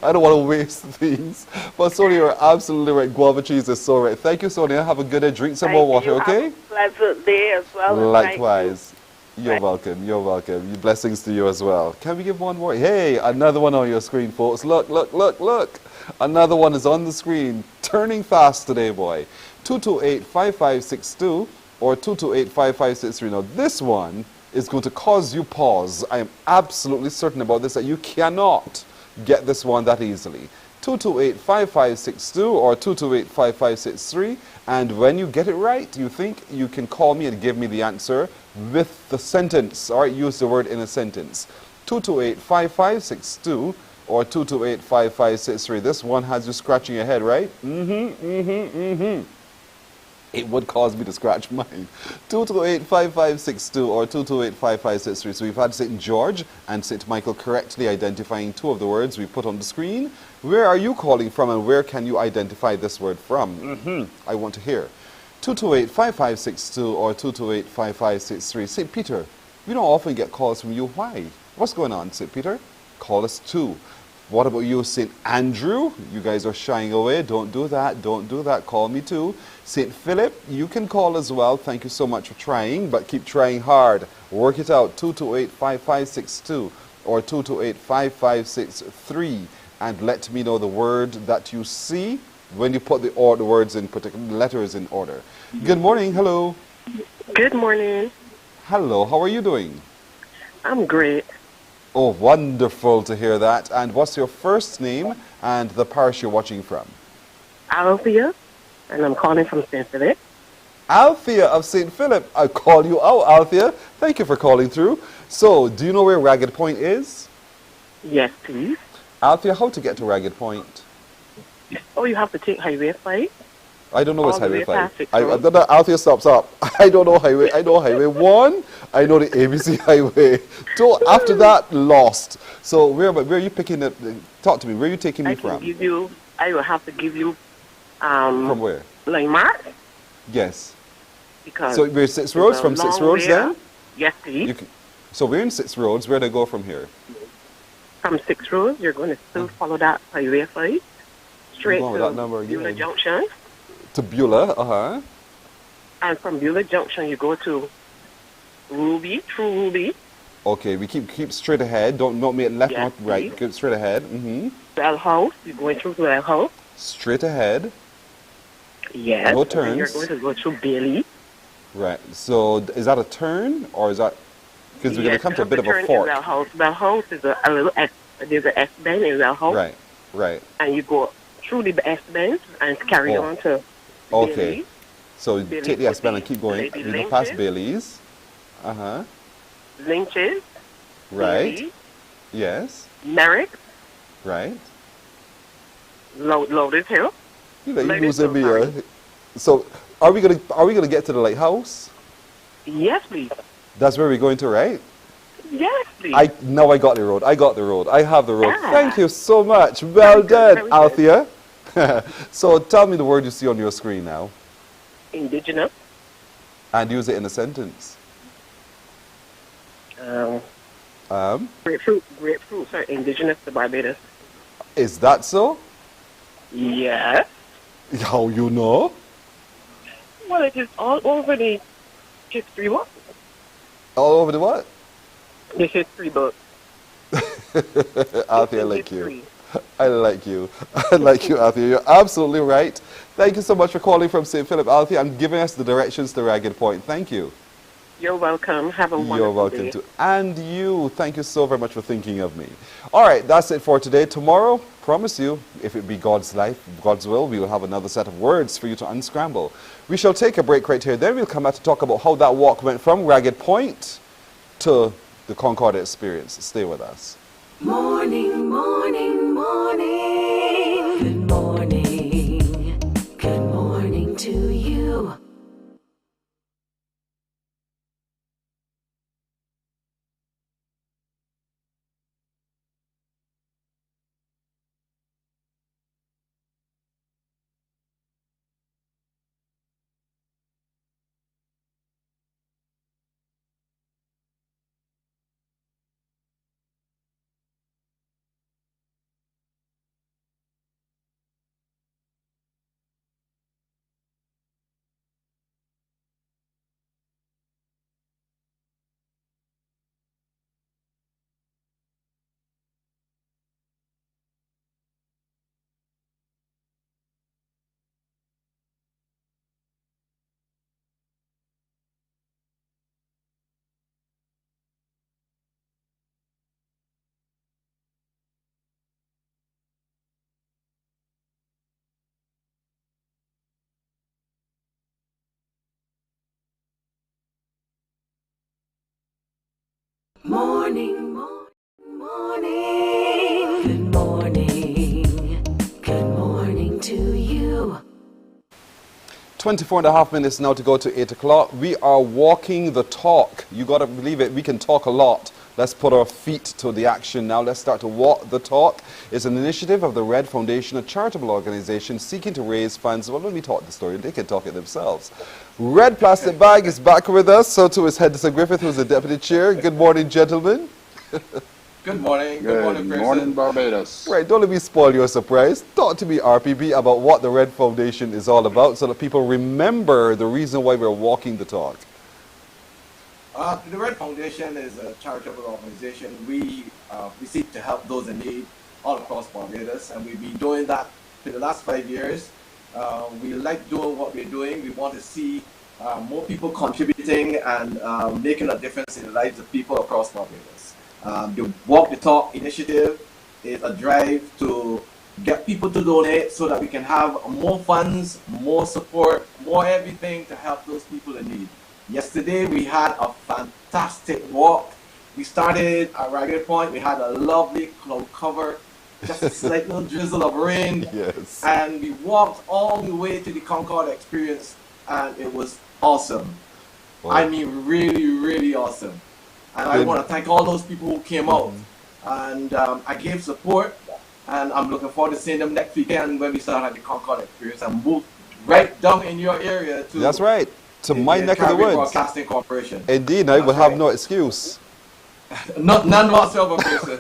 I don't want to waste things. But Sonia, you're absolutely right. Guava cheese is so right. Thank you, Sonia. Have a good day. Drink some more water, okay? Have a pleasant day as well. Likewise. You're welcome. You're welcome. Blessings to you as well. Can we give one more? Hey, another one on your screen, folks. Look, look, look, look. Another one is on the screen. Turning fast today, boy. 228-5562 or 228-5563. Now, this one is going to cause you pause. I am absolutely certain about this, that you cannot get this one that easily. 228-5562 or 228-5563. And when you get it right, you think you can call me and give me the answer with the sentence. All right, use the word in a sentence. 228-5562 or 228-5563. This one has you scratching your head, right? It would cause me to scratch mine. 228-5562 or 228-5563. So we've had St. George and St. Michael correctly identifying two of the words we put on the screen. Where are you calling from and where can you identify this word from? I want to hear. 228-5562 or 228-5563. St. Peter, we don't often get calls from you. Why? What's going on, St. Peter? Call us too. What about you, St. Andrew? You guys are shying away. Don't do that. Don't do that. Call me too. St. Philip, you can call as well. Thank you so much for trying, but keep trying hard. Work it out. 228-5562 or 228-5563. And let me know the word that you see when you put the words in particular, letters in order. Good morning. Hello. Good morning. Hello. How are you doing? I'm great. Oh, wonderful to hear that. And what's your first name and the parish you're watching from? Althea, and I'm calling from St. Philip. Althea of St. Philip. I call you out, Althea. Thank you for calling through. So, do you know where Ragged Point is? Yes, please. Althea, how to get to Ragged Point? Oh, you have to take Highway 5. I don't know what's All the Highway way 5. past Six I Roads. don't know. Althea stops up. I don't know Highway. I know Highway 1. I know the ABC Highway. So after that, lost. So where are you picking up? Talk to me. Where are you taking me from? I will have to give you From where? landmark. Yes. Because So we're 6 Roads, from 6 Roads then? Yes, please. So we're in 6 Roads. Where do I go from here? From 6 Roads, you're going to still follow that Highway 5 straight Go on to with that number again. Beulah Junction. To Beulah, And from Beulah Junction, you go to Ruby, through Ruby. Okay, we keep straight ahead. Don't make left, Yes, not right. Keep straight ahead. Bell House, you're going through Bell House. Straight ahead. Yes. No and then you're turns. going to go through Bailey. Right. So is that a turn or is that because we're going to come to a bit of a fork? Bell House. Bell House is a little S. There's an S bend in Bell House. Right. Right. And you go through the S bend and carry on to Okay. Bailey. So you Bailey take the S-band and keep going. Lady We go past Lynch's. Bailey's. Lynch's. Right. Bailey, Yes. Merrick. Right. Lotus Hill. You Ladies losing me. So are we gonna get to the lighthouse? Yes, please. That's where we're going to, right? Yes, please. I got the road. I got the road. I have the road. Ah. Thank you so much. Well done, very Althea. So tell me the word you see on your screen now. Indigenous. And use it in a sentence. Grapefruits are indigenous to Barbados. Is that so? Yes. How you know? Well, it is all over the history book. All over the what? The history book. Althea, I like you. I like you. I like you, Althea. You're absolutely right. Thank you so much for calling from St. Philip, Althea, and giving us the directions to Ragged Point. Thank you. You're welcome. Have a wonderful You're welcome day. too. And you. Thank you so very much for thinking of me. All right, that's it for today. Tomorrow, promise you, if it be God's life, God's will, we will have another set of words for you to unscramble. We shall take a break right here. Then we'll come back to talk about how that walk went from Ragged Point to the Concordia experience. Stay with us. Morning, morning, morning. Good morning. Good morning to you. Morning, morning. Good morning. Good morning to you. 24 and a half minutes now to go to 8 o'clock. We are walking the talk. You got to believe it. We can talk a lot. Let's put our feet to the action now. Let's start to walk the talk. It's an initiative of the Red Foundation, a charitable organization seeking to raise funds. Well, let me talk the story. They can talk it themselves. Red Plastic Bag is back with us. So too is Henderson Griffith, who's the deputy chair. Good morning, gentlemen. Good morning. Good morning, morning, Barbados. Right, don't let me spoil your surprise. Talk to me, RPB, about what the Red Foundation is all about so that people remember the reason why we're walking the talk. The Red Foundation is a charitable organization. We seek to help those in need all across Barbados, and we've been doing that for the last 5 years. We like doing what we're doing. We want to see more people contributing and making a difference in the lives of people across Barbados. The Walk the Talk initiative is a drive to get people to donate so that we can have more funds, more support, more everything to help those people in need. Yesterday we had a fantastic walk. We started at Ragged Point. We had a lovely cloud cover, just a slight little drizzle of rain. Yes. And we walked all the way to the Concord Experience, and it was awesome. Wow. I mean, really, really awesome. And I want to thank all those people who came out. And I gave support, and I'm looking forward to seeing them next weekend when we start at the Concord Experience and move right down in your area to. That's right. To my neck of the woods. Broadcasting Corporation. Indeed, I will have no excuse. None whatsoever, person.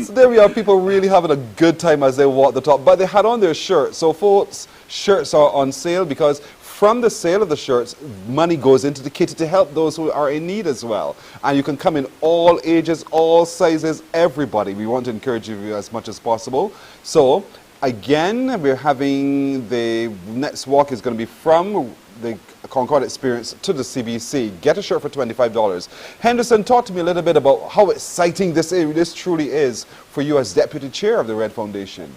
So there we are, people really having a good time as they walk the talk. But they had on their shirts. So folks, shirts are on sale because from the sale of the shirts, money goes into the kitty to help those who are in need as well. And you can come in all ages, all sizes, everybody. We want to encourage you as much as possible. So again, we're having the next walk is going to be from the Concord Experience to the CBC. Get a shirt for $25. Henderson, talk to me a little bit about how exciting this truly is for you as Deputy Chair of the Red Foundation.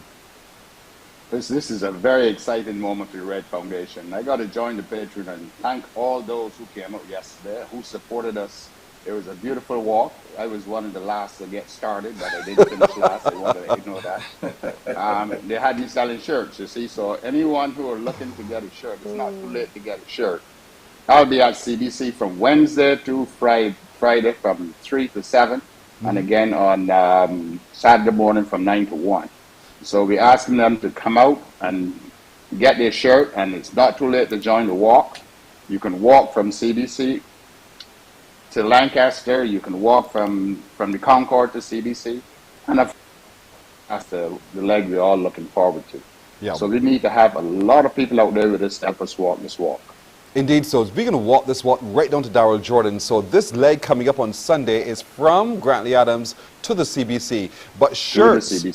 This is a very exciting moment for the Red Foundation. I got to join the patron and thank all those who came out yesterday, who supported us. It was a beautiful walk. I was one of the last to get started, but I didn't finish last. I wanted to ignore that. They had me selling shirts, you see. So anyone who are looking to get a shirt, it's not too late to get a shirt. I'll be at CBC from Wednesday to Friday from 3 to 7, and again on Saturday morning from 9 to 1. So we're asking them to come out and get their shirt, and it's not too late to join the walk. You can walk from CBC to Lancaster. You can walk from the Concord to CBC, and that's the leg we're all looking forward to. Yeah. So we need to have a lot of people out there with us to help us walk this walk. Indeed, so we're going to walk this walk right down to Darrell Jordan. So this leg coming up on Sunday is from Grantley Adams to the CBC. But shirts. You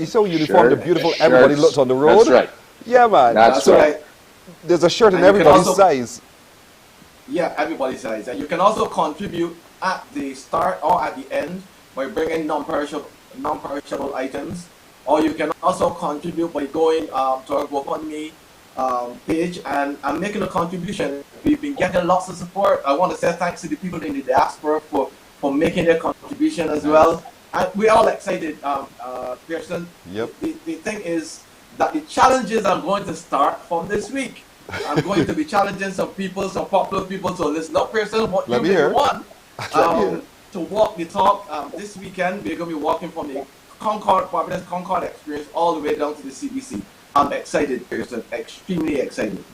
saw uniform, they're beautiful. Shirts. Everybody looked on the road. That's right. Yeah, man. That's right. There's a shirt in And you can everybody's also- size. Yeah, everybody's size. And you can also contribute at the start or at the end by bringing non-perishable items. Or you can also contribute by going to our GoFundMe page and making a contribution. We've been getting lots of support. I want to say thanks to the people in the diaspora for making their contribution as well. And we're all excited, Pearson. Yep. The thing is that the challenges are going to start from this week. I'm going to be challenging some people, some popular people. So listen up, Pearson. What Let you me hear. want Let me to walk the talk this weekend? We're going to be walking from the Barbados Concord Experience all the way down to the CBC. I'm excited, Pearson. Extremely excited.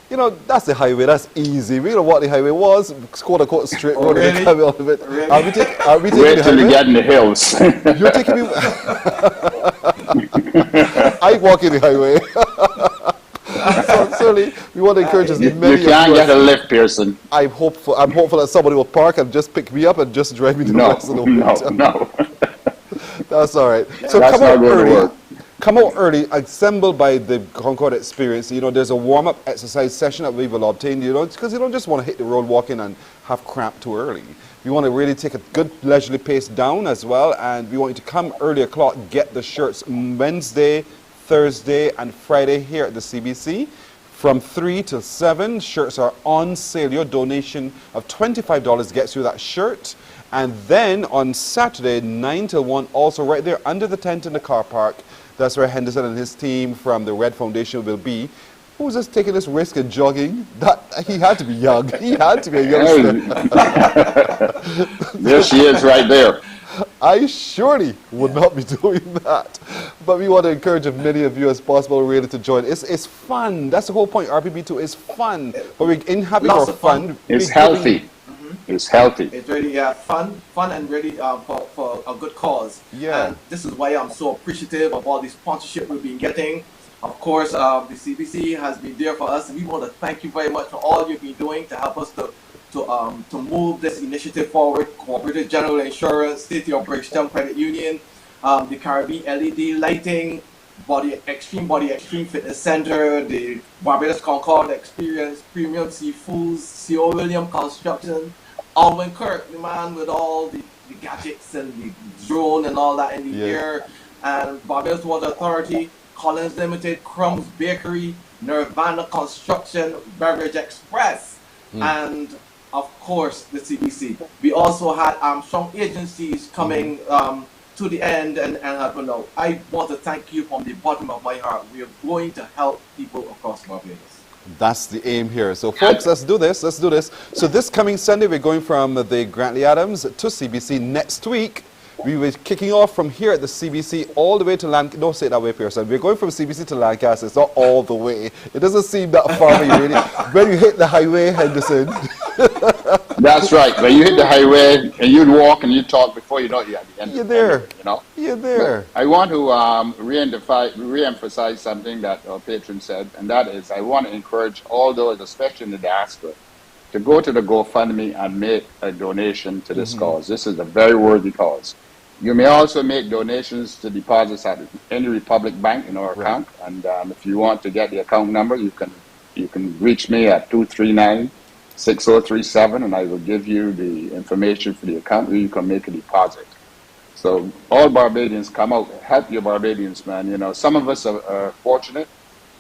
You know, that's the highway. That's easy. We know what the highway was. Quote unquote straight road. Really? All of it. Really? Are we taking Wait the till you highway? get in the hills. You're taking me. I walk in the highway. So certainly, we want to encourage as many. You can't of get a us. lift, Pearson. I'm hopeful that somebody will park and just pick me up and just drive me to the rest of the way. No. That's all right. So That's come not out going to early. work. Come out early, assembled by the Concord Experience. You know, there's a warm-up exercise session that we will obtain, you know, because you don't just want to hit the road walking and have cramp too early. We want to really take a good leisurely pace down as well, and we want you to come early o'clock, get the shirts Wednesday, Thursday, and Friday here at the CBC. From 3 to 7, shirts are on sale. Your donation of $25 gets you that shirt. And then on Saturday, 9 to 1, also right there under the tent in the car park, that's where Henderson and his team from the Red Foundation will be. Who's just taking this risk and jogging? He had to be young. He had to be a youngster. There she is right there. I surely would not be doing that. But we want to encourage as many of you as possible really to join. It's fun. That's the whole point. RPB2 is fun. But we're in having our fun. It's healthy. It's healthy. It's really fun and really for a good cause. Yeah. And this is why I'm so appreciative of all the sponsorship we've been getting. Of course, the CBC has been there for us, and we want to thank you very much for all you've been doing to help us to move this initiative forward. Cooperative General Insurance, City of Bridgetown Credit Union, the Caribbean LED Lighting, Extreme Fitness Center, the Barbados Concord Experience, Premium Seafoods, C.O. William Construction, Alwyn Kirk, the man with all the gadgets and the drone and all that in the air, and Barbados Water Authority, Collins Limited, Crumbs Bakery, Nirvana Construction, Beverage Express, and of course the CBC. We also had strong agencies coming to the end and helping out. I want to thank you from the bottom of my heart. We are going to help people across Barbados. That's the aim here. So folks, let's do this. Let's do this. So this coming Sunday, we're going from the Grantley Adams to CBC. Next week, we were kicking off from here at the CBC all the way to Lancaster. Don't say it that way, Pearson. We're going from CBC to Lancaster. It's not all the way. It doesn't seem that far when you really. When you hit the highway, Henderson. That's right. When you hit the highway and you'd walk and you talk before you know you're at the end. You're there. You know. You're there. But I want to re-emphasize something that our patron said, and that is I want to encourage all those, especially in the diaspora, to go to the GoFundMe and make a donation to this cause. This is a very worthy cause. You may also make donations to deposits at any Republic Bank in our account, and if you want to get the account number, you can reach me at 239-6037, and I will give you the information for the account where you can make a deposit. So all Barbadians, come out, help your Barbadians, man. You know, some of us are fortunate,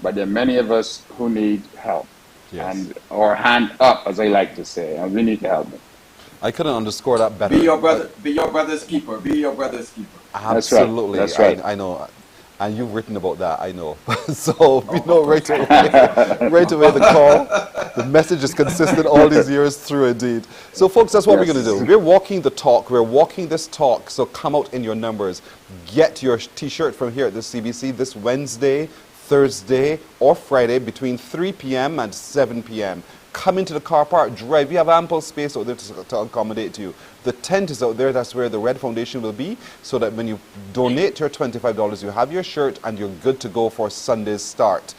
but there are many of us who need help. Yes. And or hand up, as I like to say, and we need to help them. I couldn't underscore that better. Be your brother. Be your brother's keeper. Be your brother's keeper. Absolutely. That's right. I know. And you've written about that, I know. So we know right away the call. The message is consistent all these years through indeed. So folks, that's what we're going to do. We're walking the talk. We're walking this talk. So come out in your numbers. Get your t-shirt from here at the CBC this Wednesday, Thursday, or Friday between 3 p.m. and 7 p.m. Come into the car park, drive. We have ample space out there to accommodate you. The tent is out there. That's where the Red Foundation will be, so that when you donate your $25, you have your shirt and you're good to go for Sunday's start.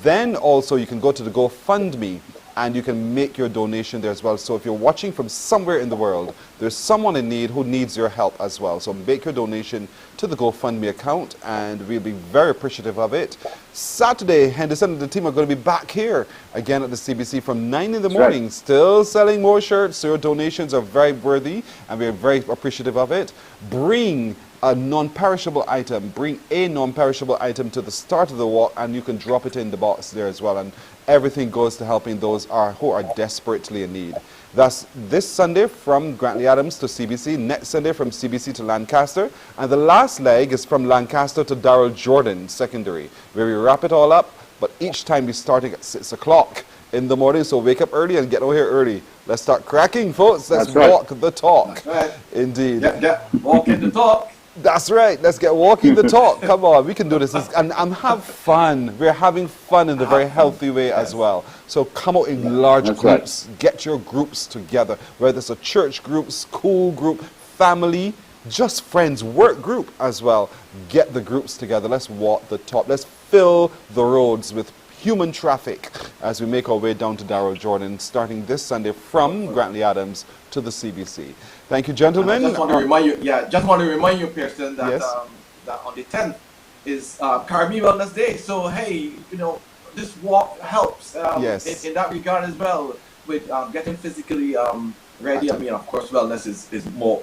Then also you can go to the GoFundMe and you can make your donation there as well. So if you're watching from somewhere in the world, there's someone in need who needs your help as well. So make your donation to the GoFundMe account and we'll be very appreciative of it. Saturday, Henderson and the team are going to be back here again at the CBC from 9 in the morning, still selling more shirts. So your donations are very worthy and we're very appreciative of it. Bring a non-perishable item. Bring a non-perishable item to the start of the walk and you can drop it in the box there as well. And everything goes to helping those who are desperately in need. That's this Sunday from Grantley Adams to CBC, next Sunday from CBC to Lancaster, and the last leg is from Lancaster to Darrell Jordan Secondary, where we wrap it all up, but each time we're starting at 6 o'clock in the morning, so wake up early and get over here early. Let's start cracking, folks. Let's walk the talk. Right. Indeed. Walking the talk. That's right. Let's get walking the talk. Come on, we can do this. And have fun. We're having fun in a very healthy way as well. So come out in large groups. Get your groups together, whether it's a church group, school group, family, just friends, work group as well. Get the groups together. Let's walk the talk. Let's fill the roads with human traffic as we make our way down to Darrell Jordan, starting this Sunday from Grantley Adams to the CBC. Thank you, gentlemen. I just want to remind you, Pearson, that that on the 10th is Caribbean Wellness Day. So hey, you know, this walk helps in that regard as well with getting physically ready. I mean, of course, wellness is more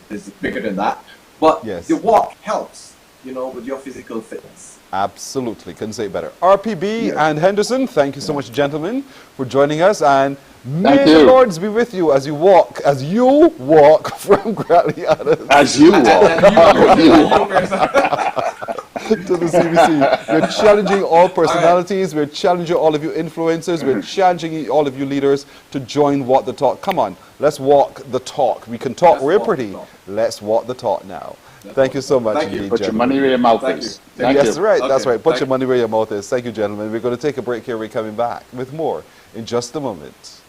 is bigger than that, but the walk helps. with your physical fitness. Absolutely, couldn't say it better. RPB and Henderson, thank you so much, gentlemen, for joining us, and may the Lords be with you as you walk from Grantley Adams. As you walk. To the CBC. We're challenging all personalities, we're challenging all of you influencers, we're challenging all of you leaders to join Walk the Talk. Come on, let's walk the talk. We can talk real pretty. Let's walk the talk now. Thank you so much. Indeed, put your money where your mouth is. Yes, right, that's right. Put your money where your mouth is. Thank you, gentlemen. We're going to take a break here. We're coming back with more in just a moment.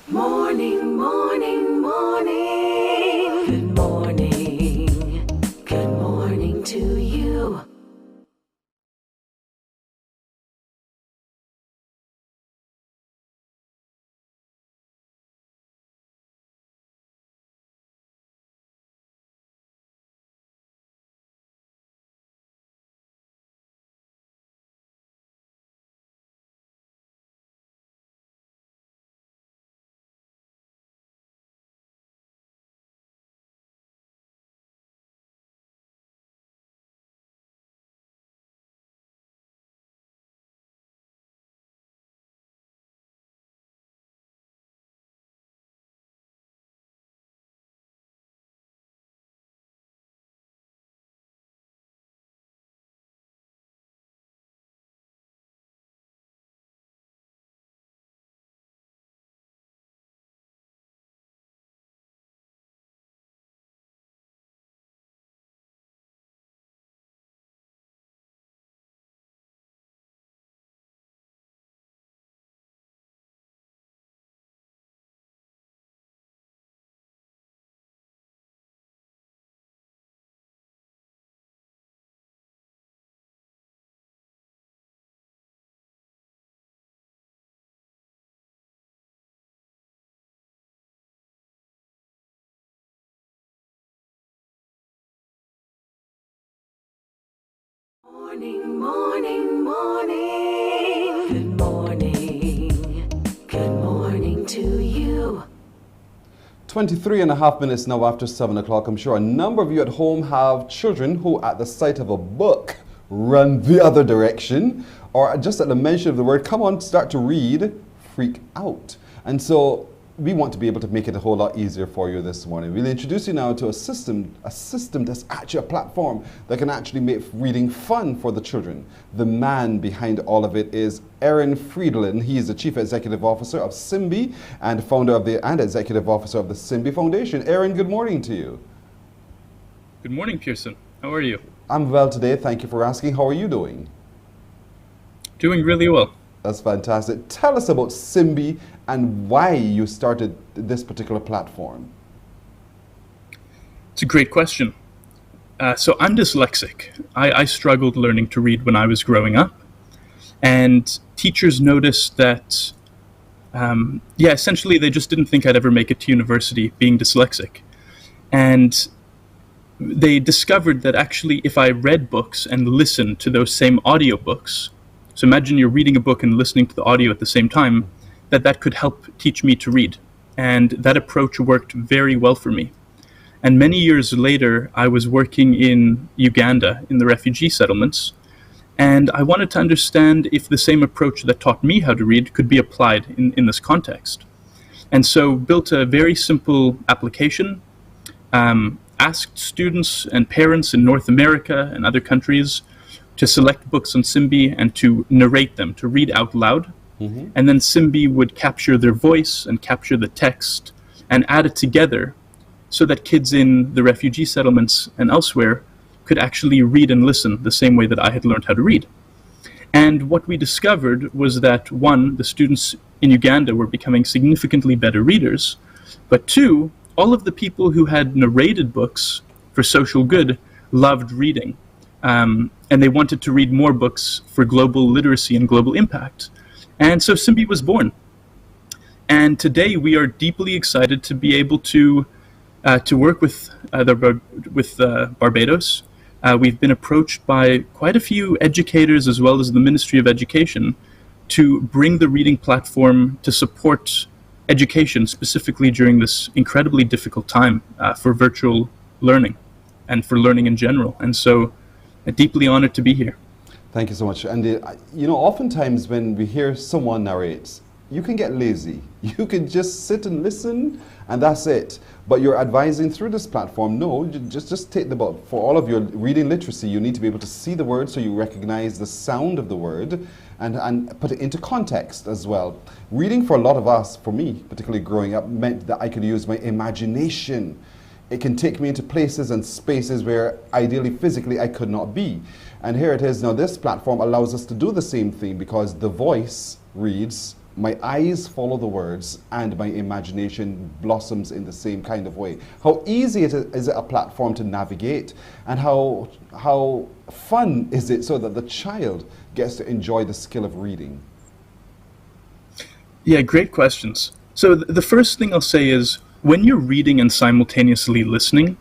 Morning, morning, morning. Good morning. Good morning to you. Morning, morning, morning. Good morning. Good morning to you. 23 and a half minutes now after 7 o'clock. I'm sure a number of you at home have children who at the sight of a book run the other direction, or just at the mention of the word, come on, start to read, freak out. And so we want to be able to make it a whole lot easier for you this morning. We'll introduce you now to a system that's actually a platform that can actually make reading fun for the children. The man behind all of it is Aaron Friedland. He is the Chief Executive Officer of Simbi and founder of and Executive Officer of the Simbi Foundation. Aaron, good morning to you. Good morning, Pearson. How are you? I'm well today. Thank you for asking. How are you doing? Doing really well. That's fantastic. Tell us about Simbi and why you started this particular platform. It's a great question. So I'm dyslexic. I struggled learning to read when I was growing up. And teachers noticed that, essentially they just didn't think I'd ever make it to university being dyslexic. And they discovered that actually if I read books and listened to those same audiobooks, so imagine you're reading a book and listening to the audio at the same time, that could help teach me to read. And that approach worked very well for me. And many years later, I was working in Uganda in the refugee settlements, and I wanted to understand if the same approach that taught me how to read could be applied in this context. And so built a very simple application, asked students and parents in North America and other countries to select books on Simbi and to narrate them, to read out loud. Mm-hmm. And then Simbi would capture their voice and capture the text and add it together so that kids in the refugee settlements and elsewhere could actually read and listen the same way that I had learned how to read. And what we discovered was that, one, the students in Uganda were becoming significantly better readers, but two, all of the people who had narrated books for social good loved reading. And they wanted to read more books for global literacy and global impact. And so Simbi was born. And today we are deeply excited to be able to work with Barbados. We've been approached by quite a few educators as well as the Ministry of Education to bring the reading platform to support education, specifically during this incredibly difficult time for virtual learning and for learning in general. And so deeply honored to be here. Thank you so much. And you know, oftentimes when we hear someone narrate, you can get lazy. You can just sit and listen, and that's it. But you're advising through this platform, no, just take the book. For all of your reading literacy, you need to be able to see the word so you recognize the sound of the word and put it into context as well. Reading for a lot of us, for me, particularly growing up, meant that I could use my imagination. It can take me into places and spaces where ideally, physically, I could not be. And here it is now, this platform allows us to do the same thing because the voice reads, my eyes follow the words, and my imagination blossoms in the same kind of way. How easy is it a platform to navigate, and how fun is it so that the child gets to enjoy the skill of reading? Yeah, great questions. So the first thing I'll say is, when you're reading and simultaneously listening,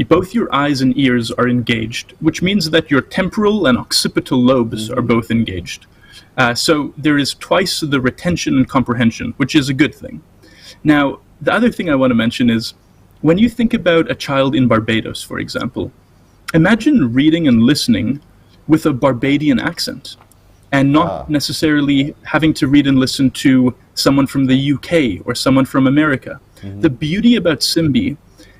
both your eyes and ears are engaged, which means that your temporal and occipital lobes are both engaged. So there is twice the retention and comprehension, which is a good thing. Now, the other thing I want to mention is, when you think about a child in Barbados, for example, imagine reading and listening with a Barbadian accent, and not necessarily having to read and listen to someone from the UK or someone from America. The beauty about Simbi,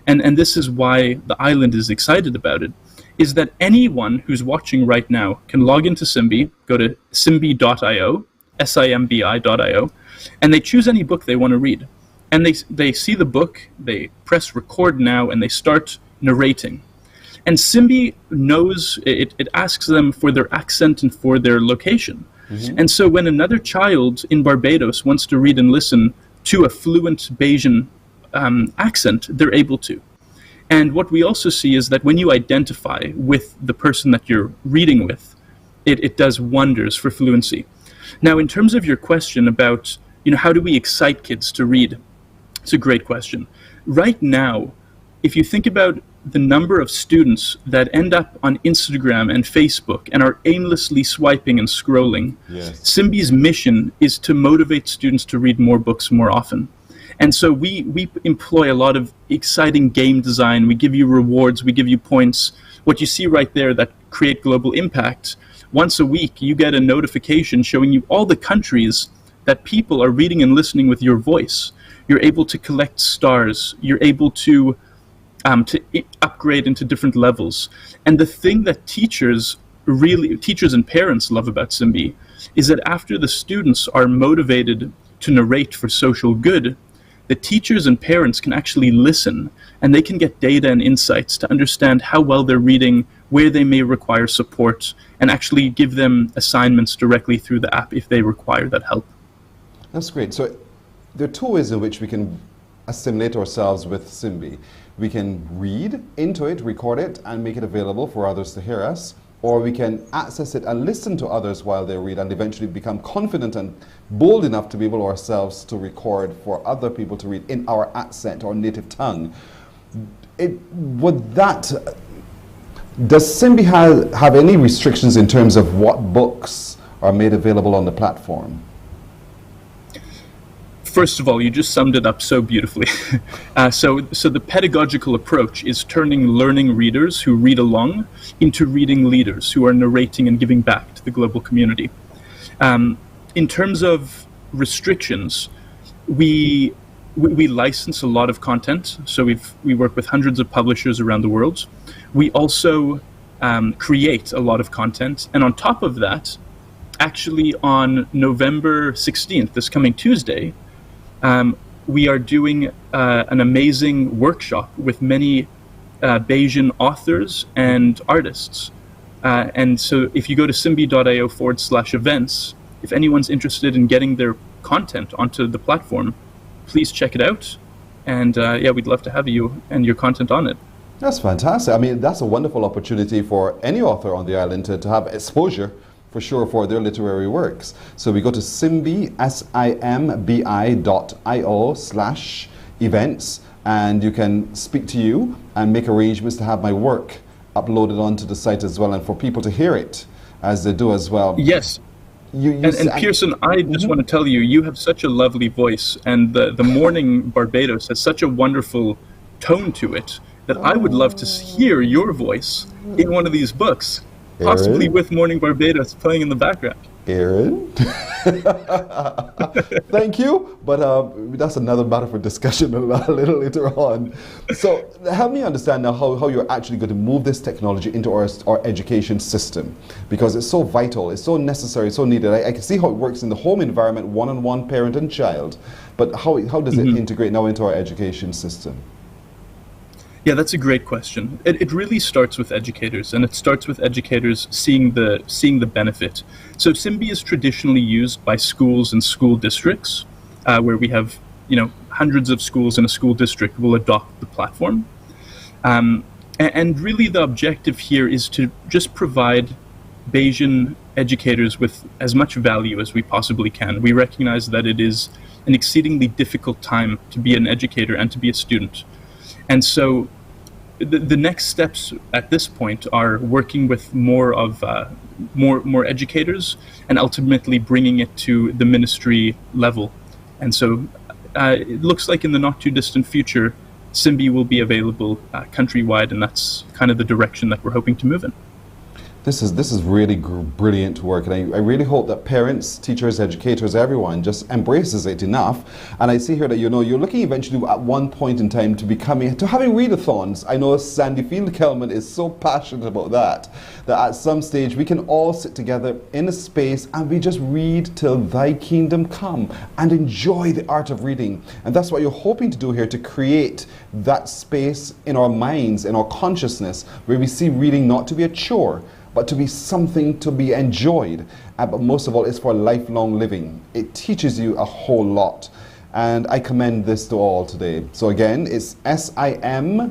and this is why the island is excited about it, is that anyone who's watching right now can log into Simbi, go to simbi.io, simbi.io, and they choose any book they want to read. And they see the book, they press record now, and they start narrating. And Simbi knows, it asks them for their accent and for their location. And so when another child in Barbados wants to read and listen to a fluent Bayesian accent, they're able to. And what we also see is that when you identify with the person that you're reading with, it does wonders for fluency. Now, in terms of your question about, how do we excite kids to read? It's a great question. Right now, if you think about the number of students that end up on Instagram and Facebook and are aimlessly swiping and scrolling, Simbi's mission is to motivate students to read more books more often. And so we employ a lot of exciting game design. We give you rewards, we give you points. What you see right there that create global impact, once a week you get a notification showing you all the countries that people are reading and listening with your voice. You're able to collect stars. You're able to upgrade into different levels. And the thing that teachers and parents love about Simbi is that after the students are motivated to narrate for social good, the teachers and parents can actually listen, and they can get data and insights to understand how well they're reading, where they may require support, and actually give them assignments directly through the app if they require that help. That's great. So there are two ways in which we can assimilate ourselves with Simbi. We can read into it, record it, and make it available for others to hear us, or we can access it and listen to others while they read and eventually become confident and bold enough to be able ourselves to record for other people to read in our accent or native tongue. Does Simbi have any restrictions in terms of what books are made available on the platform? First of all, you just summed it up so beautifully. So the pedagogical approach is turning learning readers who read along into reading leaders who are narrating and giving back to the global community. In terms of restrictions, we license a lot of content. So we work with hundreds of publishers around the world. We also create a lot of content. And on top of that, actually on November 16th, this coming Tuesday, we are doing an amazing workshop with many Bayesian authors and artists. And so if you go to simbi.io/events, if anyone's interested in getting their content onto the platform, please check it out. And we'd love to have you and your content on it. That's fantastic. I mean, that's a wonderful opportunity for any author on the island to have exposure for sure for their literary works. So we go to Simbi, simbi.io/events, and you can speak to you and make arrangements to have my work uploaded onto the site as well, and for people to hear it as they do as well. Yes. And Pearson, I just want to tell you, you have such a lovely voice, and the Morning Barbados has such a wonderful tone to it. that I would love to hear your voice in one of these books, possibly with Morning Barbados playing in the background. Aaron? Thank you, but that's another matter for discussion a little later on. So help me understand now how you're actually going to move this technology into our education system, because it's so vital, it's so necessary, so needed. I can see how it works in the home environment, one-on-one parent and child, but how does it integrate now into our education system? Yeah, that's a great question. It really starts with educators, and it starts with educators seeing the benefit. So Simbi is traditionally used by schools and school districts, where we have hundreds of schools in a school district will adopt the platform. And really the objective here is to just provide Bayesian educators with as much value as we possibly can. We recognize that it is an exceedingly difficult time to be an educator and to be a student. And so the next steps at this point are working with more educators and ultimately bringing it to the ministry level. And so it looks like in the not too distant future, Simbi will be available countrywide, and that's kind of the direction that we're hoping to move in. This is really brilliant work, and I really hope that parents, teachers, educators, everyone just embraces it enough. And I see here that you're looking eventually at one point in time to having readathons. I know Sandy Field-Kelman is so passionate about that at some stage we can all sit together in a space and we just read till thy kingdom come and enjoy the art of reading. And that's what you're hoping to do here, to create that space in our minds, in our consciousness, where we see reading not to be a chore, but to be something to be enjoyed. But most of all, it's for lifelong living. It teaches you a whole lot. And I commend this to all today. So again, it's simbi.io.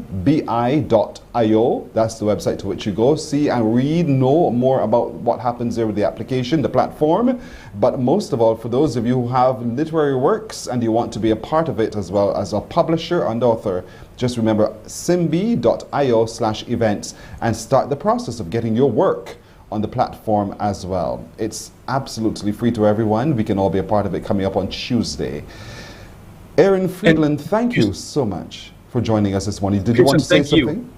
That's the website to which you go. See and read, know more about what happens there with the application, the platform. But most of all, for those of you who have literary works and you want to be a part of it as well as a publisher and author, just remember simbi.io/events and start the process of getting your work on the platform as well. It's absolutely free to everyone. We can all be a part of it coming up on Tuesday. Aaron Friedland, thank you so much for joining us this morning. Did you want to say something?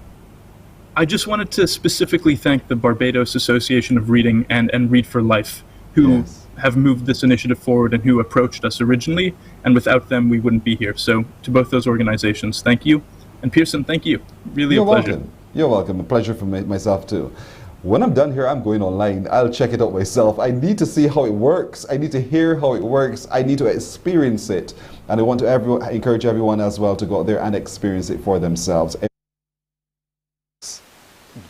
I just wanted to specifically thank the Barbados Association of Reading and Read for Life, who have moved this initiative forward and who approached us originally, and without them we wouldn't be here. So to both those organizations, thank you. And Pearson, thank you. Really a pleasure. Welcome. You're welcome. A pleasure for myself too. When I'm done here, I'm going online. I'll check it out myself. I need to see how it works. I need to hear how it works. I need to experience it. And I want to encourage everyone as well to go out there and experience it for themselves.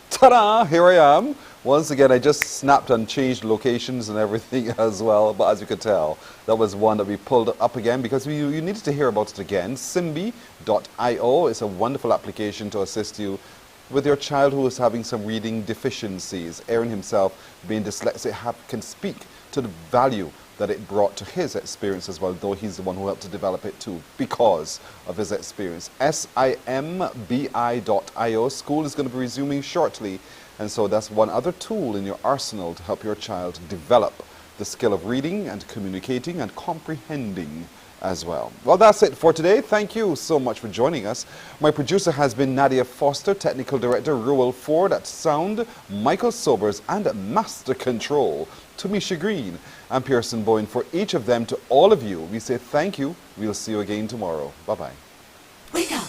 Ta-da! Here I am. Once again, I just snapped and changed locations and everything as well. But as you could tell, that was one that we pulled up again because you needed to hear about it again. Simbi.io is a wonderful application to assist you with your child who is having some reading deficiencies. Aaron himself, being dyslexic, can speak to the value that it brought to his experience as well, though he's the one who helped to develop it too, because of his experience. simbi.io. School is going to be resuming shortly, and so that's one other tool in your arsenal to help your child develop the skill of reading and communicating and comprehending as well. Well, that's it for today. Thank you so much for joining us. My producer has been Nadia Foster, technical director Ruel Ford at Sound, Michael Sobers, and Master Control, Tamisha Green and Pearson Bowen. For each of them, to all of you, we say thank you. We'll see you again tomorrow. Bye-bye. Wake up.